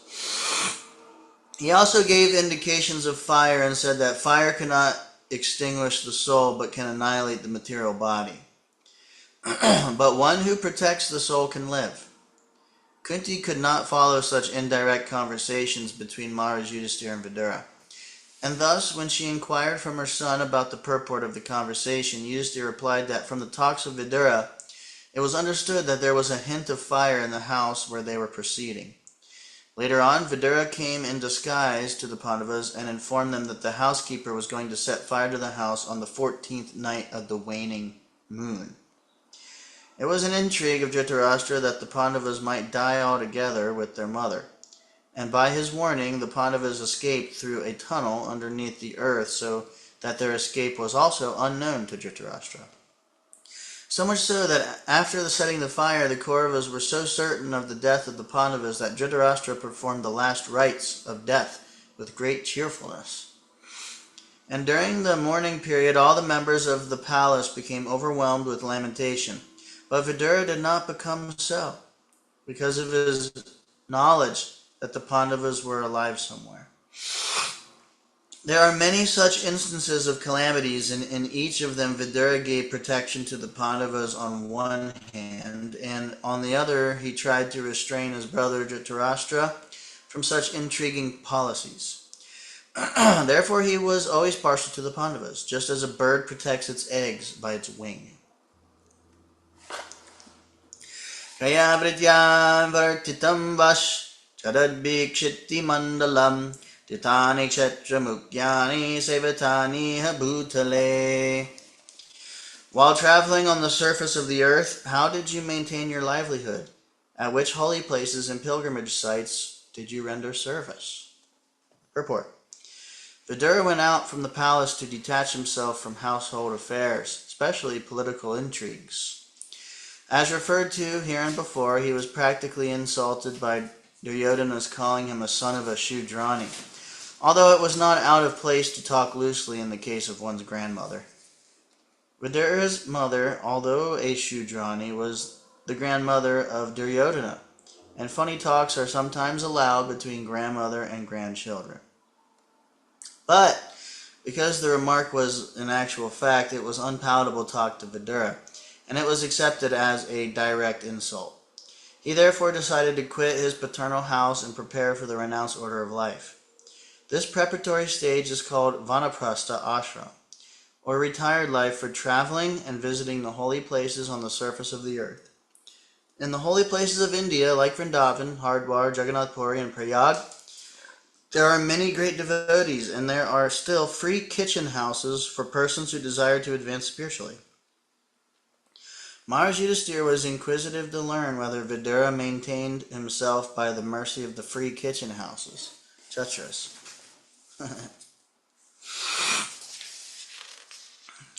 He also gave indications of fire and said that fire cannot extinguish the soul but can annihilate the material body. But one who protects the soul can live. Kunti could not follow such indirect conversations between Maharaj Yudhisthira and Vidura. And thus, when she inquired from her son about the purport of the conversation, Yudhisthira replied that from the talks of Vidura, it was understood that there was a hint of fire in the house where they were proceeding. Later on, Vidura came in disguise to the Pandavas and informed them that the housekeeper was going to set fire to the house on the 14th night of the waning moon. It was an intrigue of Dhritarashtra that the Pandavas might die altogether with their mother, and by his warning the Pandavas escaped through a tunnel underneath the earth, so that their escape was also unknown to Dhritarashtra. So much so that after the setting the fire, the Kauravas were so certain of the death of the Pandavas that Dhritarashtra performed the last rites of death with great cheerfulness. And during the mourning period, all the members of the palace became overwhelmed with lamentation. But Vidura did not become so, because of his knowledge that the Pandavas were alive somewhere. There are many such instances of calamities, and in each of them Vidura gave protection to the Pandavas on one hand, and on the other he tried to restrain his brother Dhritarashtra from such intriguing policies. Therefore he was always partial to the Pandavas, just as a bird protects its eggs by its wing. Kaya vritya vartitam vash chadadbhikshiti mandalam titani kshetra mukyani sevatani habhutale. While traveling on the surface of the earth, how did you maintain your livelihood? At which holy places and pilgrimage sites did you render service? Purport. Vidura went out from the palace to detach himself from household affairs, especially political intrigues. As referred to here and before, he was practically insulted by Duryodhana's calling him a son of a Shudrani, although it was not out of place to talk loosely in the case of one's grandmother. Vidura's mother, although a Shudrani, was the grandmother of Duryodhana, and funny talks are sometimes allowed between grandmother and grandchildren. But because the remark was an actual fact, it was unpalatable talk to Vidura, and it was accepted as a direct insult. He therefore decided to quit his paternal house and prepare for the renounced order of life. This preparatory stage is called Vanaprastha Ashram, or retired life for traveling and visiting the holy places on the surface of the earth. In the holy places of India, like Vrindavan, Hardwar, Jagannath Puri, and Prayag, there are many great devotees, and there are still free kitchen houses for persons who desire to advance spiritually. Maharaj Yudhisthira was inquisitive to learn whether Vidura maintained himself by the mercy of the free kitchen houses, chatras.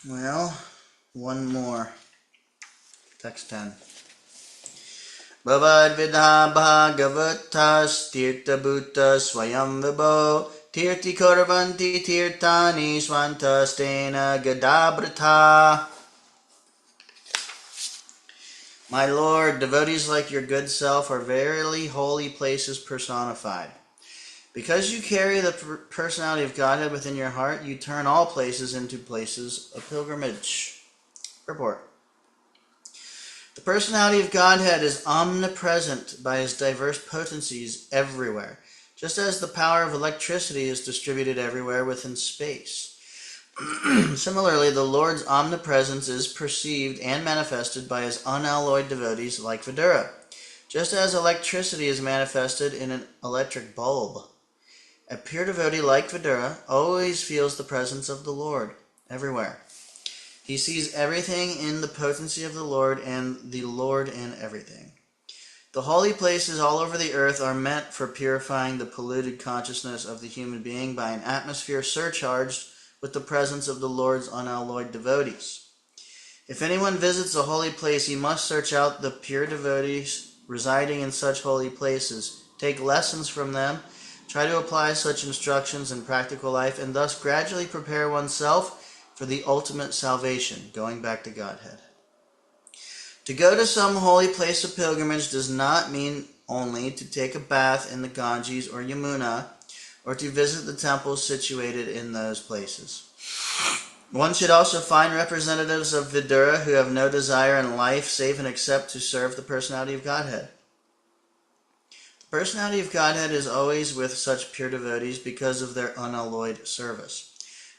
Well, one more. Text 10. Bhavad vidha bhagavatas tirtha bhuta swayam vibho tirti korvanti tirtani swantastena gadabrata. My Lord, devotees like your good self are verily holy places personified. Because you carry the personality of Godhead within your heart, you turn all places into places of pilgrimage. Purport. The personality of Godhead is omnipresent by his diverse potencies everywhere, just as the power of electricity is distributed everywhere within space. Similarly, the Lord's omnipresence is perceived and manifested by his unalloyed devotees like Vidura, just as electricity is manifested in an electric bulb. A pure devotee like Vidura always feels the presence of the Lord everywhere. He sees everything in the potency of the Lord and the Lord in everything. The holy places all over the earth are meant for purifying the polluted consciousness of the human being by an atmosphere surcharged with the presence of the Lord's unalloyed devotees. If anyone visits a holy place, he must search out the pure devotees residing in such holy places, take lessons from them, try to apply such instructions in practical life, and thus gradually prepare oneself for the ultimate salvation, going back to Godhead. To go to some holy place of pilgrimage does not mean only to take a bath in the Ganges or Yamuna, or to visit the temples situated in those places. One should also find representatives of Vidura who have no desire in life save and except to serve the personality of Godhead. The personality of Godhead is always with such pure devotees because of their unalloyed service,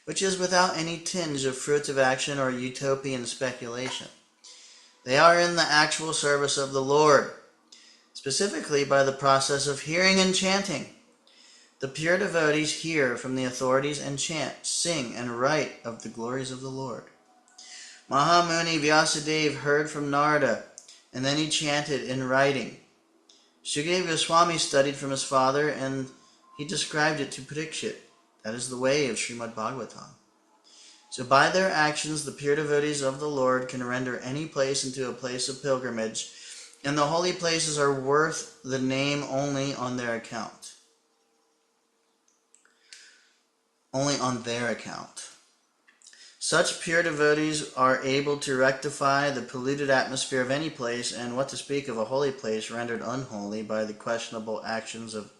which is without any tinge of fruitive action or utopian speculation. They are in the actual service of the Lord, specifically by the process of hearing and chanting. The pure devotees hear from the authorities and chant, sing, and write of the glories of the Lord. Mahamuni Vyasadeva heard from Narada, and then he chanted in writing. Shukadeva Goswami studied from his father, and he described it to Parikshit. That is the way of Srimad Bhagavatam. So by their actions, the pure devotees of the Lord can render any place into a place of pilgrimage, and the holy places are worth the name only on their account. Only on their account. Such pure devotees are able to rectify the polluted atmosphere of any place, and what to speak of a holy place rendered unholy by the questionable actions of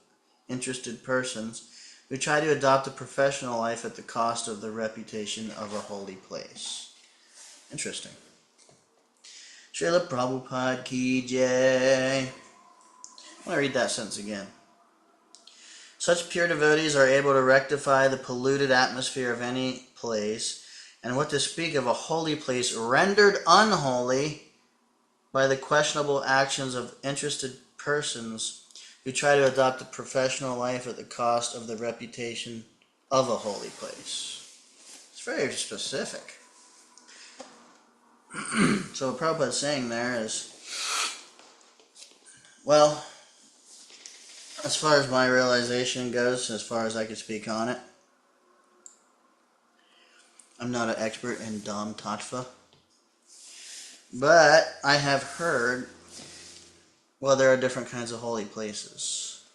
interested persons who try to adopt a professional life at the cost of the reputation of a holy place. Interesting. Srila Prabhupada Ki Jai. I want to read that sentence again. Such pure devotees are able to rectify the polluted atmosphere of any place, and what to speak of a holy place rendered unholy by the questionable actions of interested persons who try to adopt a professional life at the cost of the reputation of a holy place. It's very specific. So what Prabhupada's saying there is, well, as far as my realization goes, as far as I can speak on it, I'm not an expert in Dham Tattva, but I have heard, well, there are different kinds of holy places.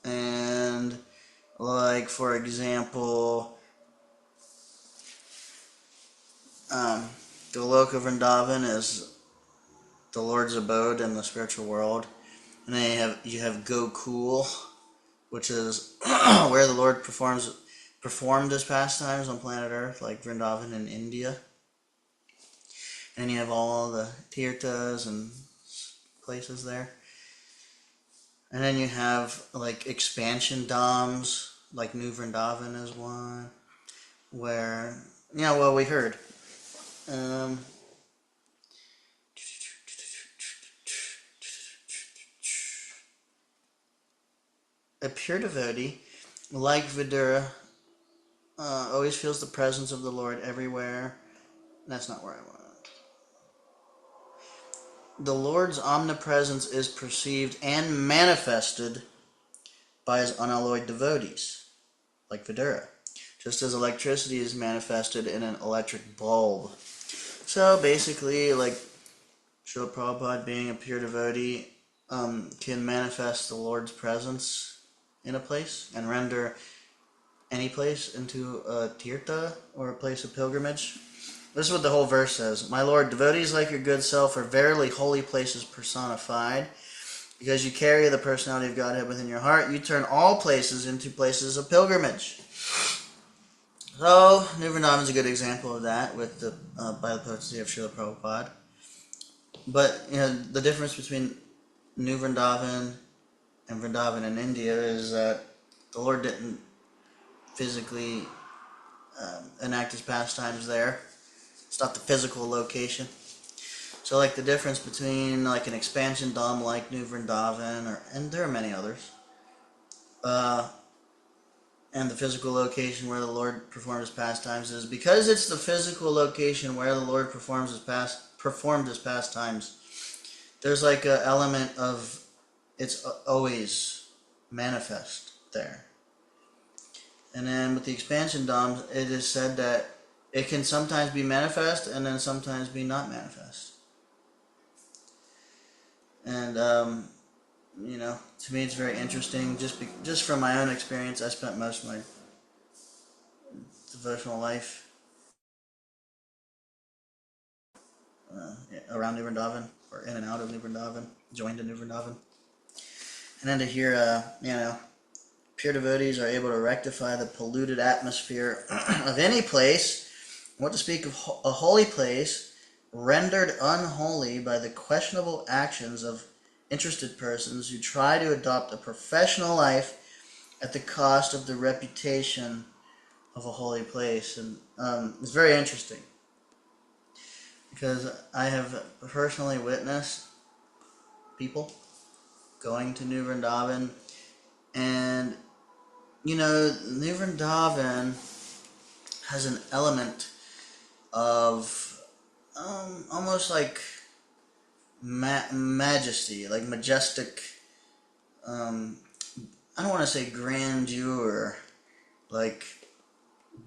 And, like, for example, Goloka Vrindavan is the Lord's abode in the spiritual world. And then you have Gokul, which is where the Lord performed his pastimes on planet Earth, like Vrindavan in India. And you have all the tirthas and places there. And then you have like expansion dhams, like New Vrindavan is one, where, yeah, well, we heard. A pure devotee, like Vidura, always feels the presence of the Lord everywhere. That's not where I want. The Lord's omnipresence is perceived and manifested by his unalloyed devotees, like Vidura, just as electricity is manifested in an electric bulb. So basically, like Srila Prabhupada, being a pure devotee, can manifest the Lord's presence in a place and render any place into a tirtha or a place of pilgrimage. This is what the whole verse says. My Lord, devotees like your good self are verily holy places personified. Because you carry the personality of Godhead within your heart, you turn all places into places of pilgrimage. So, New Vrindavan is a good example of that with the by the potency of Srila Prabhupada. But the difference between New Vrindavan and Vrindavan in India is that the Lord didn't physically enact his pastimes there. It's not the physical location. So, like the difference between like an expansion dham like New Vrindavan, and there are many others, and the physical location where the Lord performed his pastimes is because it's the physical location where the Lord performed his pastimes. There's like an element of it's always manifest there. And then with the expansion dhams, it is said that it can sometimes be manifest and then sometimes be not manifest. And to me, it's very interesting. Just from my own experience, I spent most of my devotional life around New Vrindavan, or in and out of New Vrindavan, joined in New Vrindavan. And then to hear, pure devotees are able to rectify the polluted atmosphere of any place, what to speak of a holy place, rendered unholy by the questionable actions of interested persons who try to adopt a professional life at the cost of the reputation of a holy place. And it's very interesting because I have personally witnessed people going to New Vrindavan, and New Vrindavan has an element of almost like majesty, like majestic. I don't want to say grandeur, like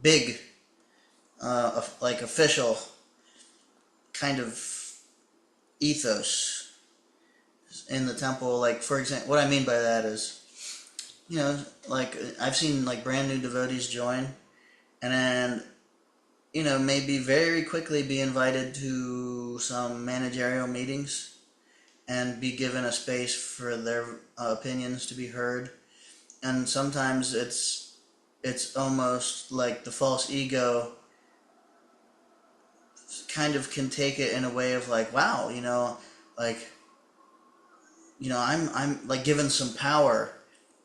big, like official kind of ethos in the temple. Like, for example, what I mean by that is, like I've seen like brand new devotees join, and then maybe very quickly be invited to some managerial meetings and be given a space for their opinions to be heard. And sometimes it's it's almost like the false ego kind of can take it in a way of like, wow, like, I'm like given some power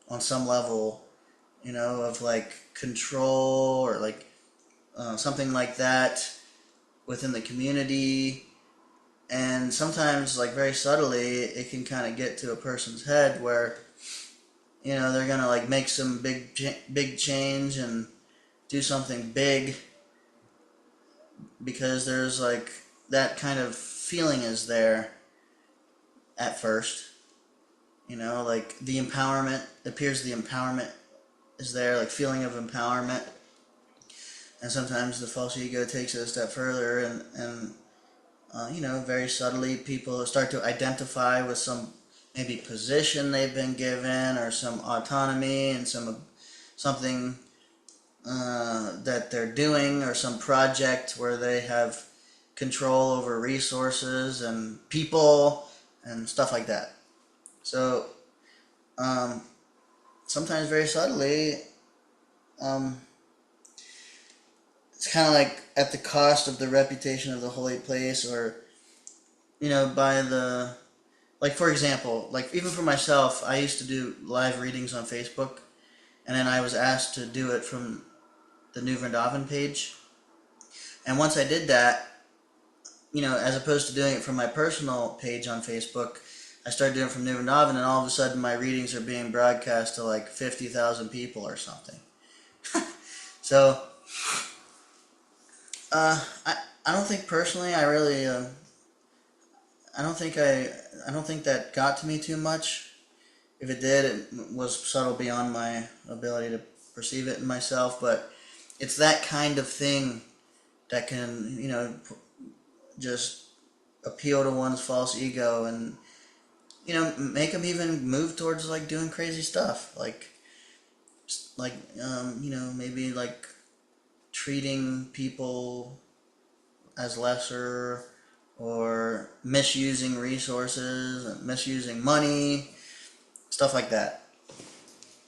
on some level, of like control or like something like that within the community. And sometimes, like very subtly, it can kind of get to a person's head where they're gonna like make some big change and do something big because there's like that kind of feeling is there at first. Like the empowerment appears, the empowerment is there, like feeling of empowerment. And sometimes the false ego takes it a step further, and very subtly, people start to identify with some maybe position they've been given or some autonomy and something that they're doing or some project where they have control over resources and people and stuff like that. So sometimes very subtly, um, it's kind of like at the cost of the reputation of the holy place, or by the, like, for example, like even for myself, I used to do live readings on Facebook, and then I was asked to do it from the New Vrindavan page. And once I did that, as opposed to doing it from my personal page on Facebook, I started doing it from New Vrindavan, and all of a sudden my readings are being broadcast to like 50,000 people or something. So, I don't think personally, I really, I don't think that got to me too much. If it did, it was subtle beyond my ability to perceive it in myself. But it's that kind of thing that can, just appeal to one's false ego and, make them even move towards like doing crazy stuff, like maybe like treating people as lesser, or misusing resources and misusing money, stuff like that.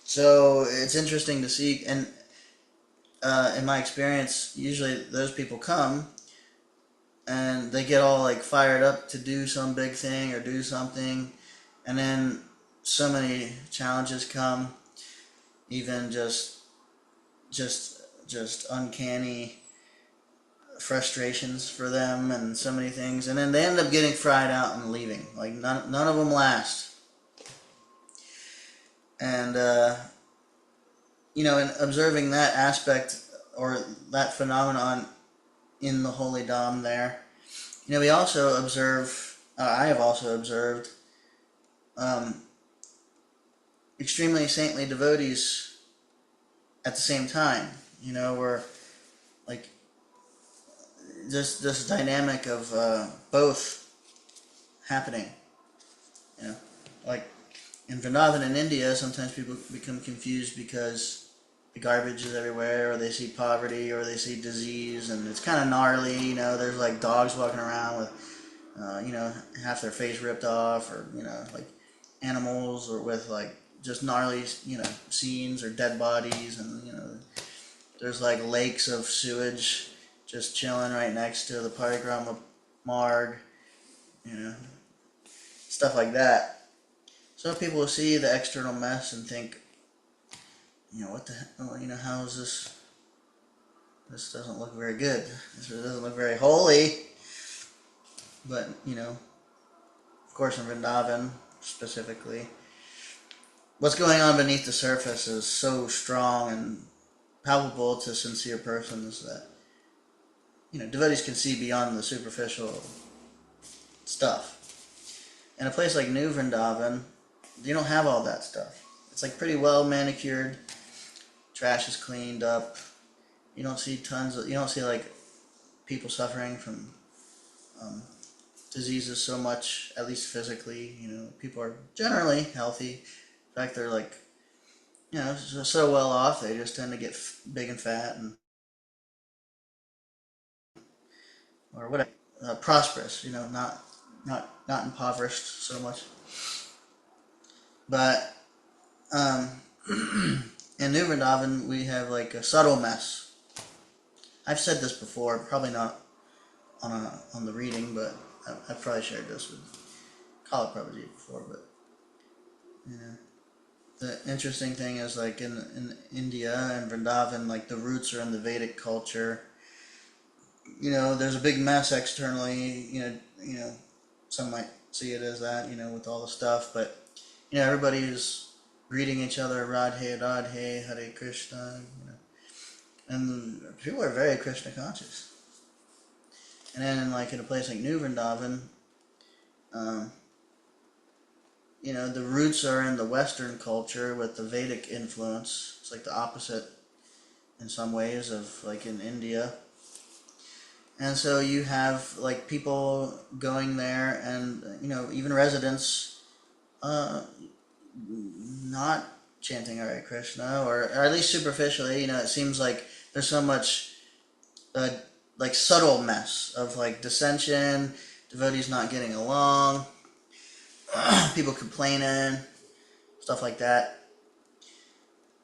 So it's interesting to see, and in my experience, usually those people come and they get all like fired up to do some big thing or do something, and then so many challenges come, even just uncanny frustrations for them, and so many things, and then they end up getting fried out and leaving. Like none of them last. And in observing that aspect or that phenomenon in the holy Dham there, we also observe. I have also observed um, extremely saintly devotees at the same time. Where like this dynamic of both happening. Like in Vrindavan in India, sometimes people become confused because the garbage is everywhere, or they see poverty, or they see disease, and it's kind of gnarly. There's like dogs walking around with, half their face ripped off, or like animals, or with like just gnarly, scenes or dead bodies, and there's like lakes of sewage just chilling right next to the parikrama marg, you know, stuff like that. So people will see the external mess and think, what the hell, how is this? This doesn't look very good. This doesn't look very holy. But, of course in Vrindavan specifically, what's going on beneath the surface is so strong and palpable to sincere persons that, devotees can see beyond the superficial stuff. In a place like New Vrindavan, you don't have all that stuff. It's like pretty well manicured, trash is cleaned up. You don't see you don't see like people suffering from diseases so much, at least physically. People are generally healthy. In fact, they're like, so well off, they just tend to get big and fat and, or whatever, prosperous, not impoverished so much. But, in New Vrindavan, we have like a subtle mess. I've said this before, probably not on the reading, but I probably shared this with Kala probably before. But you know, the interesting thing is like in India and Vrindavan, like the roots are in the Vedic culture. You know, there's a big mess externally. You know, some might see it as that. You know, with all the stuff, but you know, everybody is greeting each other, Radhe, Radhe, Hare Krishna. You know, and people are very Krishna conscious. And then, like in a place like New Vrindavan, um, you know, the roots are in the Western culture with the Vedic influence. It's like the opposite in some ways of like in India. And so you have like people going there, and you know, even residents not chanting Hare Krishna, or at least superficially. You know, it seems like there's so much uh, like subtle mess of like dissension, devotees not getting along, people complaining, stuff like that.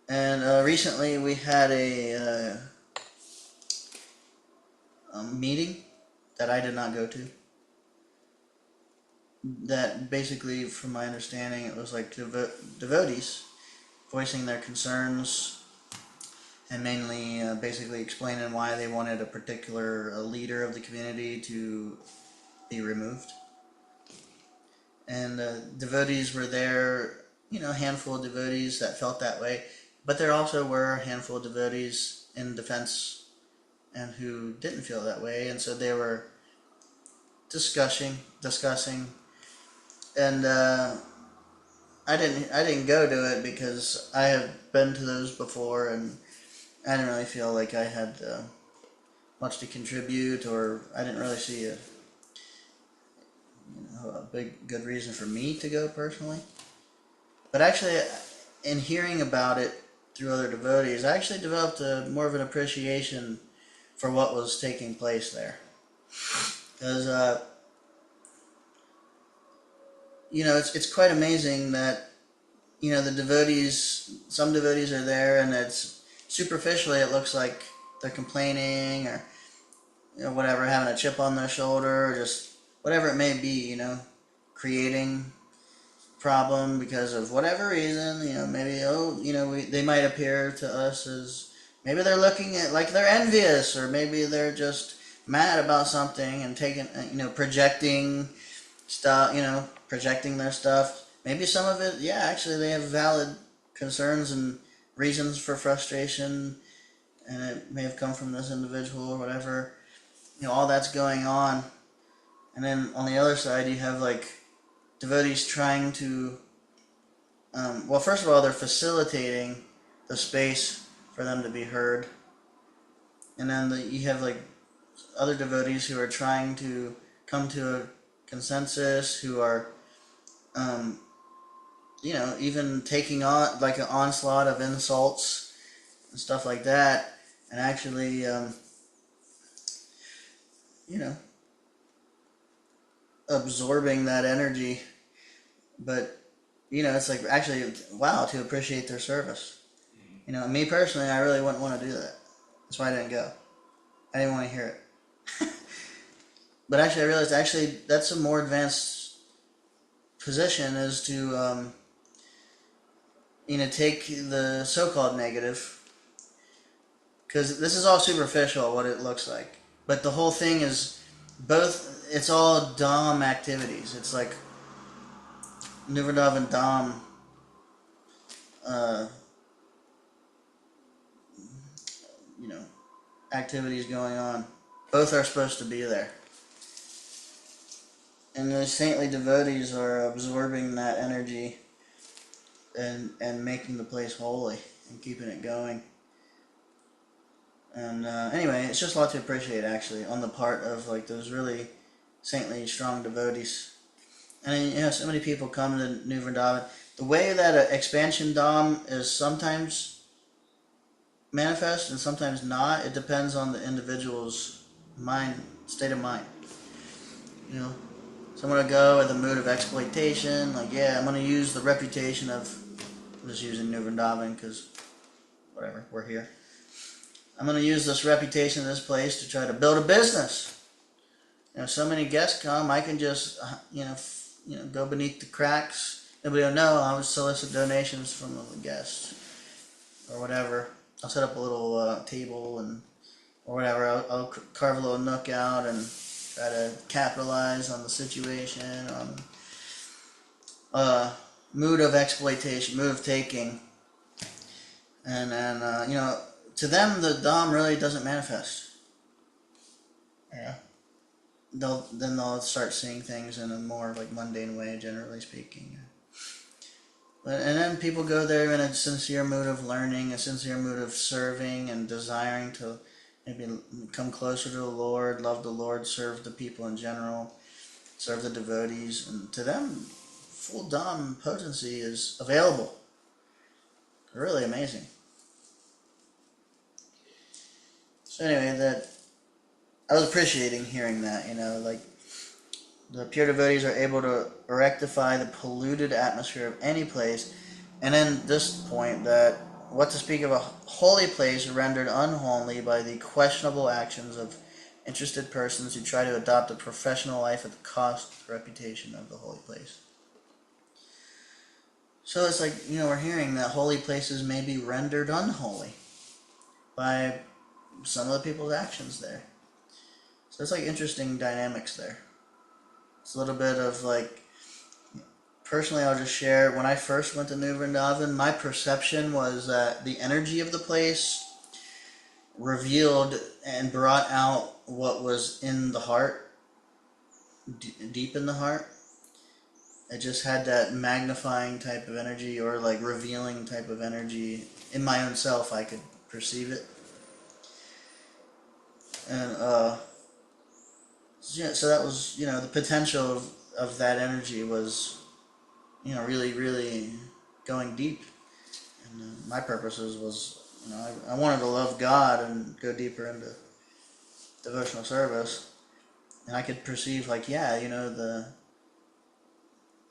And recently we had a meeting that I did not go to. That basically, from my understanding, it was like devotees voicing their concerns and mainly basically explaining why they wanted a particular leader of the community to be removed. And devotees were there, you know, a handful of devotees that felt that way, but there also were a handful of devotees in defense and who didn't feel that way, and so they were discussing, and I didn't go to it because I have been to those before, and I didn't really feel like I had much to contribute, or I didn't really see a big good reason for me to go personally. But actually, in hearing about it through other devotees, I actually developed more of an appreciation for what was taking place there. Because, you know, it's quite amazing that, you know, the devotees, some devotees are there, and it's superficially it looks like they're complaining, or you know, whatever, having a chip on their shoulder, or just whatever it may be, you know, creating problem because of whatever reason, you know, maybe, oh, you know, they might appear to us as, maybe they're looking at, like they're envious, or maybe they're just mad about something and taking, you know, projecting stuff, you know, projecting their stuff. Maybe some of it, yeah, actually they have valid concerns and reasons for frustration, and it may have come from this individual or whatever. You know, all that's going on. And then on the other side, you have like devotees trying to, well, first of all, they're facilitating the space for them to be heard. And then you have like other devotees who are trying to come to a consensus, who are, you know, even taking on like an onslaught of insults and stuff like that, and actually, you know, absorbing that energy. But you know, it's like actually, wow, to appreciate their service. You know, me personally, I really wouldn't want to do that. That's why I didn't go. I didn't want to hear it. But actually, I realized actually that's a more advanced position, is to you know, take the so-called negative, because this is all superficial what it looks like, but the whole thing is both. It's all Dom activities. It's like Nuvadav and Dom. You know, activities going on. Both are supposed to be there. And the saintly devotees are absorbing that energy and making the place holy and keeping it going. And anyway, it's just a lot to appreciate actually on the part of like those really saintly, strong devotees. And you know, so many people come to New Vrindavan. The way that an expansion Dham is sometimes manifest and sometimes not, it depends on the individual's state of mind. You know, someone will go with a mood of exploitation, like, yeah, I'm going to use the reputation of, I'm just using New Vrindavan because whatever, we're here. I'm going to use this reputation of this place to try to build a business. So many guests come, I can just, go beneath the cracks. Nobody will know. I would solicit donations from the guests or whatever. I'll set up a little table or whatever. I'll carve a little nook out and try to capitalize on the situation, on mood of exploitation, mood of taking. And then, to them, the Dom really doesn't manifest. Yeah. They'll start seeing things in a more like mundane way, generally speaking. And then people go there in a sincere mood of learning, a sincere mood of serving and desiring to maybe come closer to the Lord, love the Lord, serve the people in general, serve the devotees. And to them, full Dom potency is available. Really amazing. So anyway, I was appreciating hearing that, like the pure devotees are able to rectify the polluted atmosphere of any place, and then this point that what to speak of a holy place rendered unholy by the questionable actions of interested persons who try to adopt a professional life at the cost of the reputation of the holy place. So it's like, we're hearing that holy places may be rendered unholy by some of the people's actions there. So it's like interesting dynamics there. It's a little bit of like, personally I'll just share, when I first went to New Vrindavan, my perception was that the energy of the place revealed and brought out what was in the heart, deep in the heart. It just had that magnifying type of energy, or like revealing type of energy. In my own self, I could perceive it. And so that was, the potential of that energy was, really, really going deep. And my purposes was, I wanted to love God and go deeper into devotional service. And I could perceive, like, the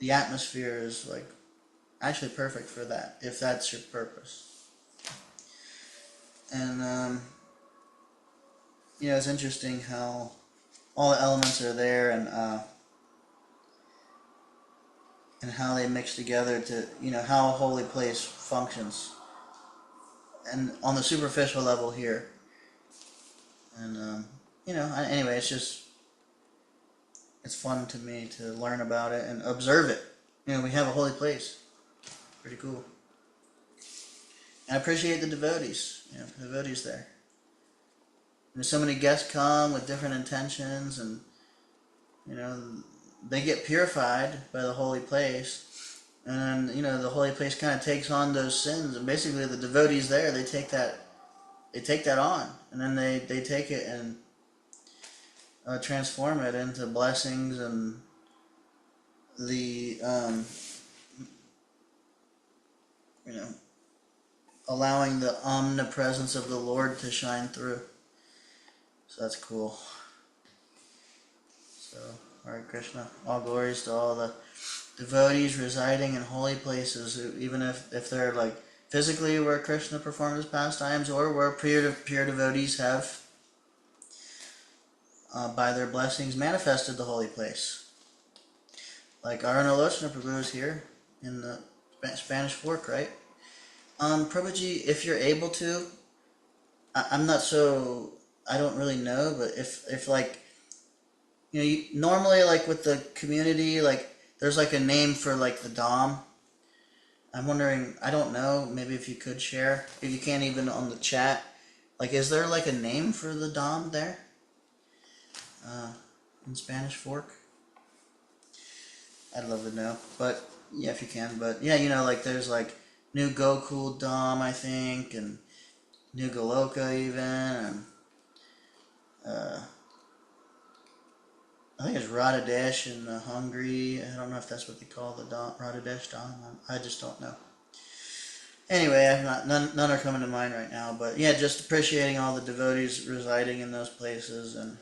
atmosphere is, like, actually perfect for that, if that's your purpose. And, it's interesting how all the elements are there, and how they mix together to, how a holy place functions. And on the superficial level here. And, anyway, it's fun to me to learn about it and observe it. We have a holy place. Pretty cool. And I appreciate the devotees, the devotees there. There's so many guests come with different intentions, and, they get purified by the holy place. And then, the holy place kind of takes on those sins. And basically the devotees there, they take that on. And then they take it and transform it into blessings and the, allowing the omnipresence of the Lord to shine through. So that's cool. So, Hare Krishna. All glories to all the devotees residing in holy places, even if they're like physically where Krishna performed his pastimes, or where pure devotees have, by their blessings, manifested the holy place. Like Arunalochana Prabhu is here in the Spanish Fork, right? Prabhuji, if you're able to, I'm not so, I don't really know, but if like, normally like with the community, like there's like a name for like the Dom. I'm wondering, I don't know, maybe if you could share, if you can't even on the chat, like is there like a name for the Dom there? In Spanish Fork? I'd love to know, but yeah, if you can, but yeah, like there's like New Gokul Dom, I think, and New Goloka even, and I think it's Radhadesh in Hungary. I don't know if that's what they call the Dom, Radhadesh Dom. I just don't know. Anyway, none are coming to mind right now, but yeah, just appreciating all the devotees residing in those places, and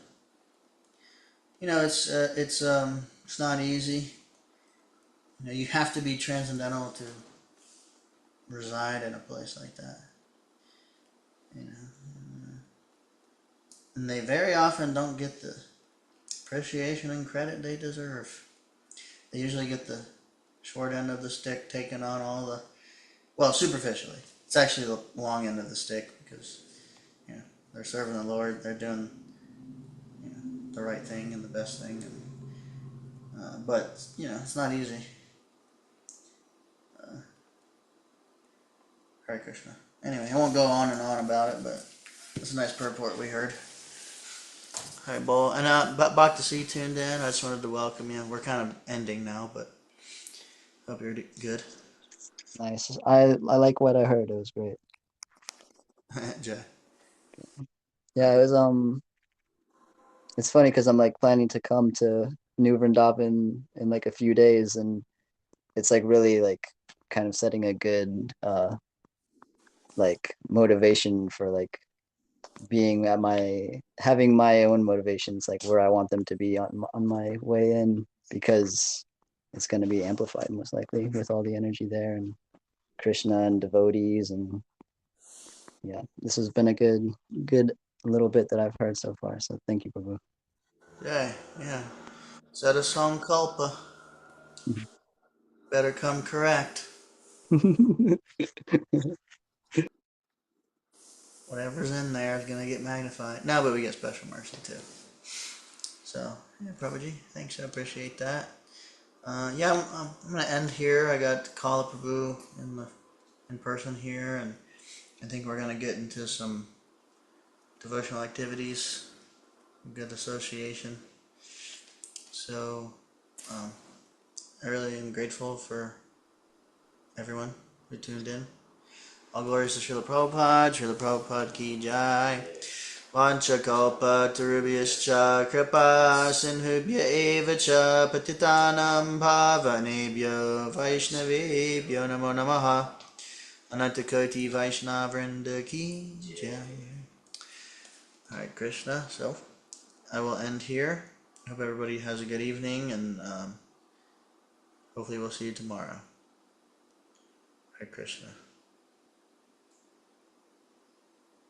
it's not easy. You have to be transcendental to reside in a place like that. You know, and they very often don't get the appreciation and credit they deserve. They usually get the short end of the stick, taking on all the, well, superficially. It's actually the long end of the stick because, you know, they're serving the Lord, they're doing, you know, the right thing and the best thing, and but you know, it's not easy. Hare Krishna. Anyway, I won't go on and on about it, but it's a nice purport we heard. Hi, Bull. And back to see you tuned in. I just wanted to welcome you. We're kind of ending now, but hope you're good. Nice. I like what I heard. It was great. Jay. Yeah, it was it's funny because I'm like planning to come to New Vrindavan in like a few days, and it's like really like kind of setting a good like motivation for like being at my having my own motivations like where I want them to be on my way in, because it's going to be amplified most likely with all the energy there and Krishna and devotees. And yeah, this has been a good little bit that I've heard so far. So thank you, Prabhu. Jay, yeah. Set a song culpa. Better come correct. Whatever's in there is going to get magnified. No, but we get special mercy too. So, yeah, Prabhuji, thanks. I appreciate that. Yeah, I'm going to end here. I got Kala Prabhu in person here, and I think we're going to get into some devotional activities, good association. So, um, I really am grateful for everyone who tuned in. All glories to Srila Prabhupada, Srila Prabhupada ki jai. Vanchakalpa tarubhyascha kripa sinhubhya eva cha patitanam bhavanebhyo vaishnavebhyo namo namaha. Anantakoti Vaishnavrinda ki jai. Alright, Krishna. So, I will end here. Hope everybody has a good evening, and hopefully we'll see you tomorrow. Hare Krishna.